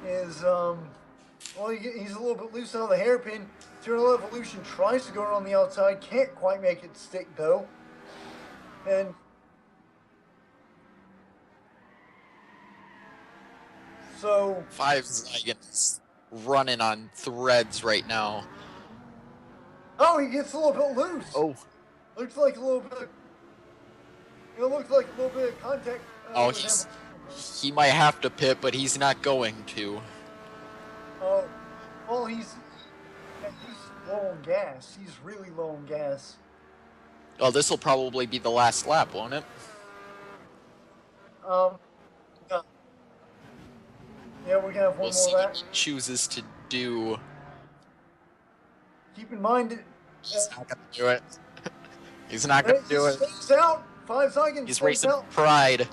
is well, he's a little bit loose on the hairpin. Eternal Evolution tries to go around the outside. Can't quite make it stick though. And so 5 Zygon's running on threads right now. oh, he gets a little bit loose. Oh. Looks like a little bit. It looks like a little bit of contact. Oh, with him. he might have to pit, but he's not going to. Oh, well, he's low on gas. He's really low on gas. Oh, this will probably be the last lap, won't it? Yeah, yeah, we're gonna have one We'll see more what lap. he chooses to do. Keep in mind, He's not gonna do it. He's not gonna do it. Stays out. 5 Zygon He's stays racing out. pride.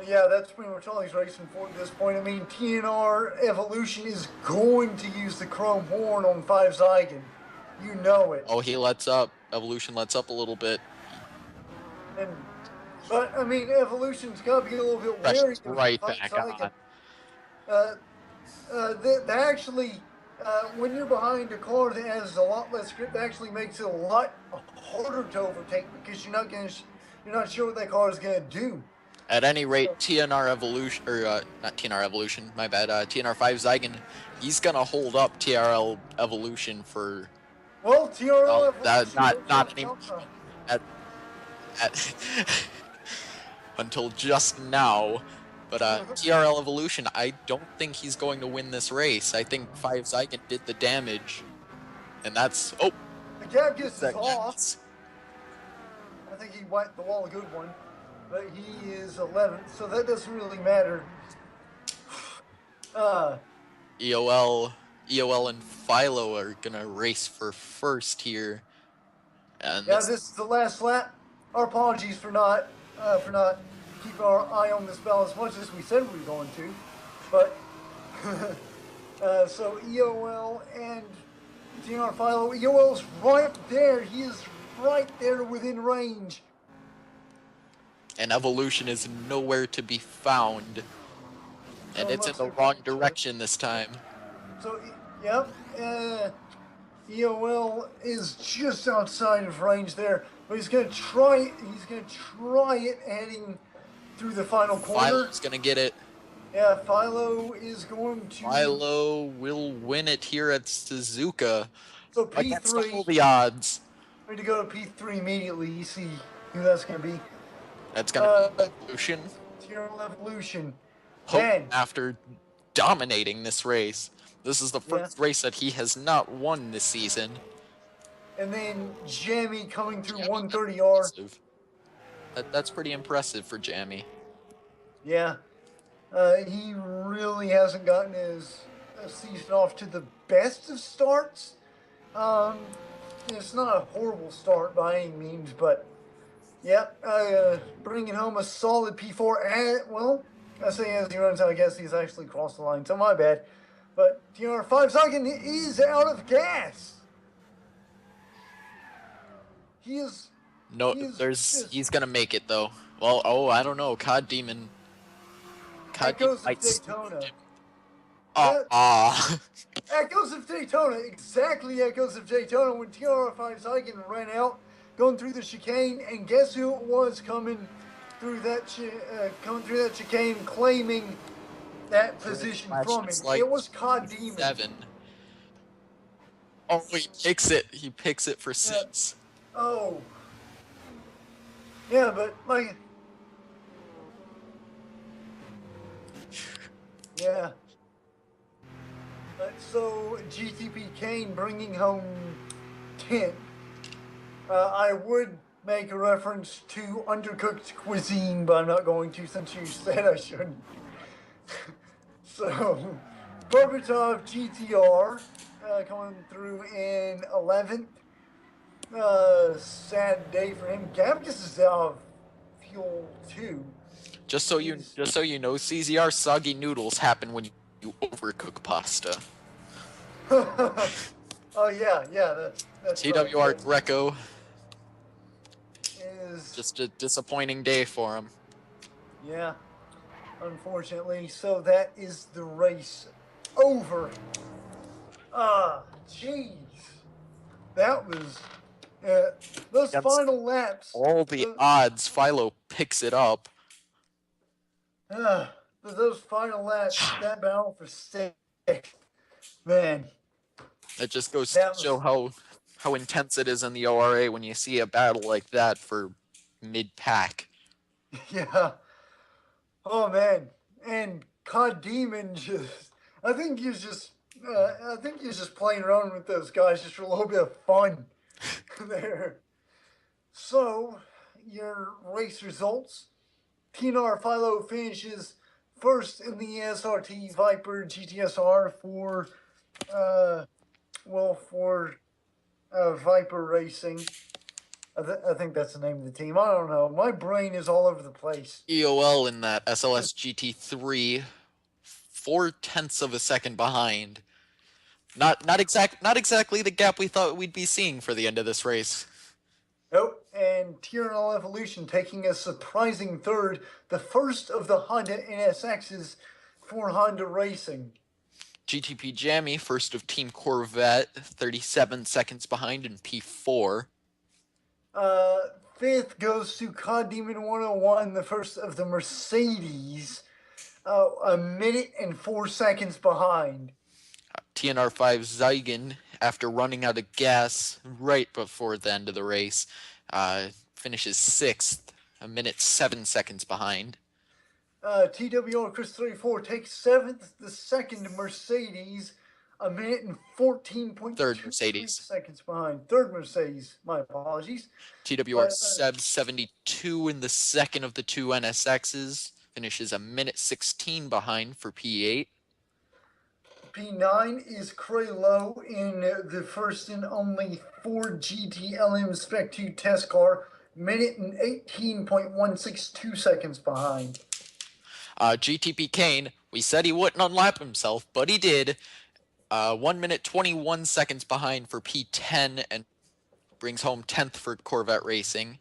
Yeah, that's pretty much all he's racing for at this point. I mean, TNR Evolution is going to use the chrome horn on 5 Zygon. You know it. Oh, he lets up. Evolution lets up a little bit. But I mean, Evolution's got to be a little bit wary Pressure's of right 5 back Zygon. on. That actually, when you're behind a car that has a lot less grip, that actually makes it a lot harder to overtake because you're not sure what that car is gonna do. At any rate, TNR Evolution, or not TNR Evolution, my bad, TNR 5 Zygon, he's gonna hold up TRL Evolution for Well, TRL Evolution. not anymore. At until just now. But TRL Evolution, I don't think he's going to win this race. I think 5 Zygon did the damage. And that's... Oh! The gap gets that off. gets- I think he wiped the wall a good one, but he is 11th, so that doesn't really matter. EOL and Philo are going to race for first here. And Yeah, this is the last lap. Our apologies for not keeping our eye on this bell as much as we said we were going to, but so EOL and TNR Philo. EOL's right there. He is right there within range. and Evolution is nowhere to be found. And it's in the wrong direction this time. So, yep, EOL is just outside of range there, but he's gonna try it. He's gonna try it heading through the final corner. Philo's going to get it. Yeah, Philo is going to. Philo will win it here at Suzuka. So Against all P3. the odds. Ready to go to P3 immediately. You see who that's gonna be. That's going to be Evolution. Tierra Evolution. Hope Man, after dominating this race. This is the first race that he has not won this season. and then Jamie coming through 130R. That's pretty impressive for Jammy. Yeah. He really hasn't gotten his season off to the best of starts. Um, it's not a horrible start by any means, but yeah, bringing home a solid P4. And, well, I say as he runs out, I guess he's actually crossed the line, so my bad. But TR5 Sagan is out of gas. He is. No, he's gonna make it though. Well, oh, I don't know. COD Demon. Echoes of might Daytona. Echoes of Daytona, exactly Echoes of Daytona when TR5 Sagan ran out, going through the chicane, and guess who it was coming through that chicane, claiming that position from him? Like it was COD Demon. 7. Oh, he picks it. He picks it for 6. Oh. Yeah, but like. Yeah. So GTP Kane bringing home 10. I would make a reference to Undercooked Cuisine, but I'm not going to since you said I shouldn't. So, Berbatov GTR coming through in 11th. Sad day for him. Gabkus is out of fuel too. Just so you know, CZR soggy noodles happen when you overcook pasta. Oh yeah, that's TWR right. Greco. Is just a disappointing day for him. Yeah, unfortunately. So that is the race over. Jeez, that was those final laps. All the odds, Philo picks it up. Those final laps, that battle for sixth, man. It just goes to show how intense it is in the ORA when you see a battle like that for mid-pack. Yeah. Oh man, and COD Demon I think he's just playing around with those guys just for a little bit of fun there. So, your race results. TNR Philo finishes first in the SRT Viper GTSR for Viper Racing. I think that's the name of the team. I don't know. My brain is all over the place. EOL in that SLS GT3, 0.4 of a second behind. Not exactly the gap we thought we'd be seeing for the end of this race. Nope. And TRL Evolution taking a surprising third, the first of the Honda NSXs for Honda Racing. GTP Jammy, first of Team Corvette, 37 seconds behind in P4. Fifth goes to COD Demon 101, the first of the Mercedes, a minute and 4 seconds behind. TNR5 Zygon, after running out of gas right before the end of the race, finishes 6th, a minute 7 seconds behind. TWR Chris 34 takes 7th, the second Mercedes, a minute and 14.2 seconds behind. Third Mercedes, my apologies. TWR Seb 72 in the second of the two NSXs, finishes a minute 16 behind for P8. P9 is Craylow in the first and only Ford GT-LM Spec 2 test car, minute and 18.162 seconds behind. GTP Kane, we said he wouldn't unlap himself, but he did. 1 minute 21 seconds behind for P10 and brings home 10th for Corvette Racing.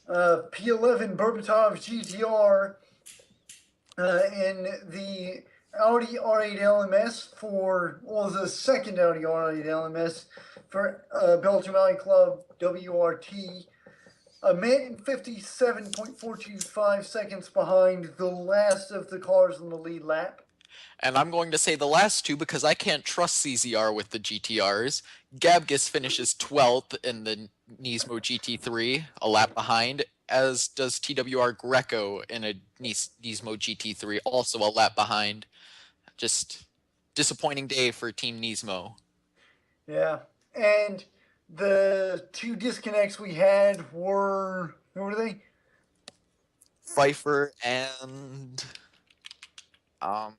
P11 Berbatov GTR in the Audi R8 LMS for, the second Audi R8 LMS for Belgium Rally Club WRT. A minute and 57.425 seconds behind the last of the cars in the lead lap. And I'm going to say the last two because I can't trust CZR with the GTRs. Gabgus finishes 12th in the Nismo GT3, a lap behind, as does TWR Greco in a Nismo GT3, also a lap behind. Just disappointing day for Team Nismo. Yeah, and the two disconnects we had were, who were they? Pfeiffer and Um,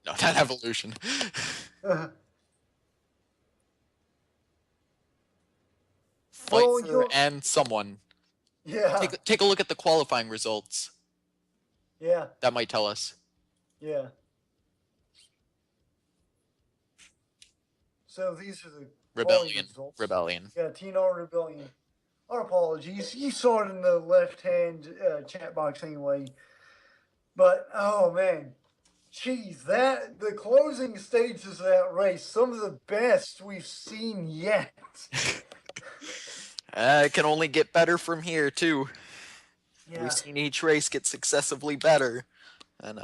no, not Evolution. Well, Pfeiffer and someone. yeah, Take a look at the qualifying results. yeah, That might tell us. yeah. So these are the quality Rebellion. results. Rebellion. Yeah, TNR Rebellion. Our apologies. You saw it in the left-hand chat box anyway. But oh man, geez, the closing stages of that race, some of the best we've seen yet. It can only get better from here too. Yeah, We've seen each race get successively better, and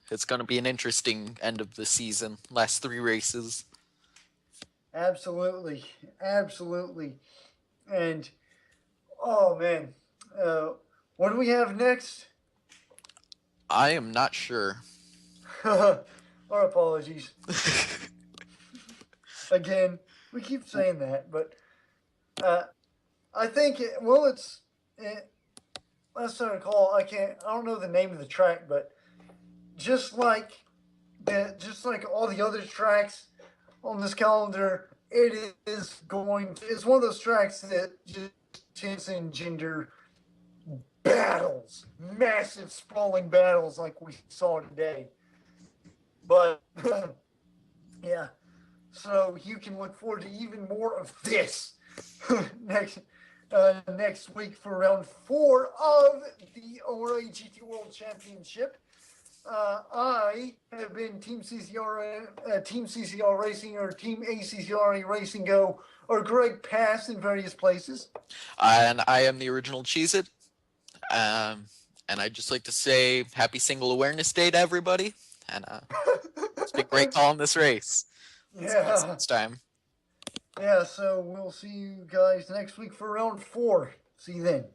it's going to be an interesting end of the season. Last 3 races. absolutely, absolutely. And oh man, what do we have next? I am not sure. Our apologies. Again, we keep saying that, but I think last I recall, I don't know the name of the track, but just like all the other tracks on this calendar, it's one of those tracks that just tends to engender battles, massive sprawling battles like we saw today. But yeah, so you can look forward to even more of this next week for round 4 of the ORA GT World Championship. I have been Team CCR Racing or Team ACCRA Racing Go or Greg Pass in various places. And I am the original Cheez-It. And I'd just like to say Happy Single Awareness Day to everybody. And it's been great calling this race. Yeah. Next time. Yeah, so we'll see you guys next week for round 4. See you then.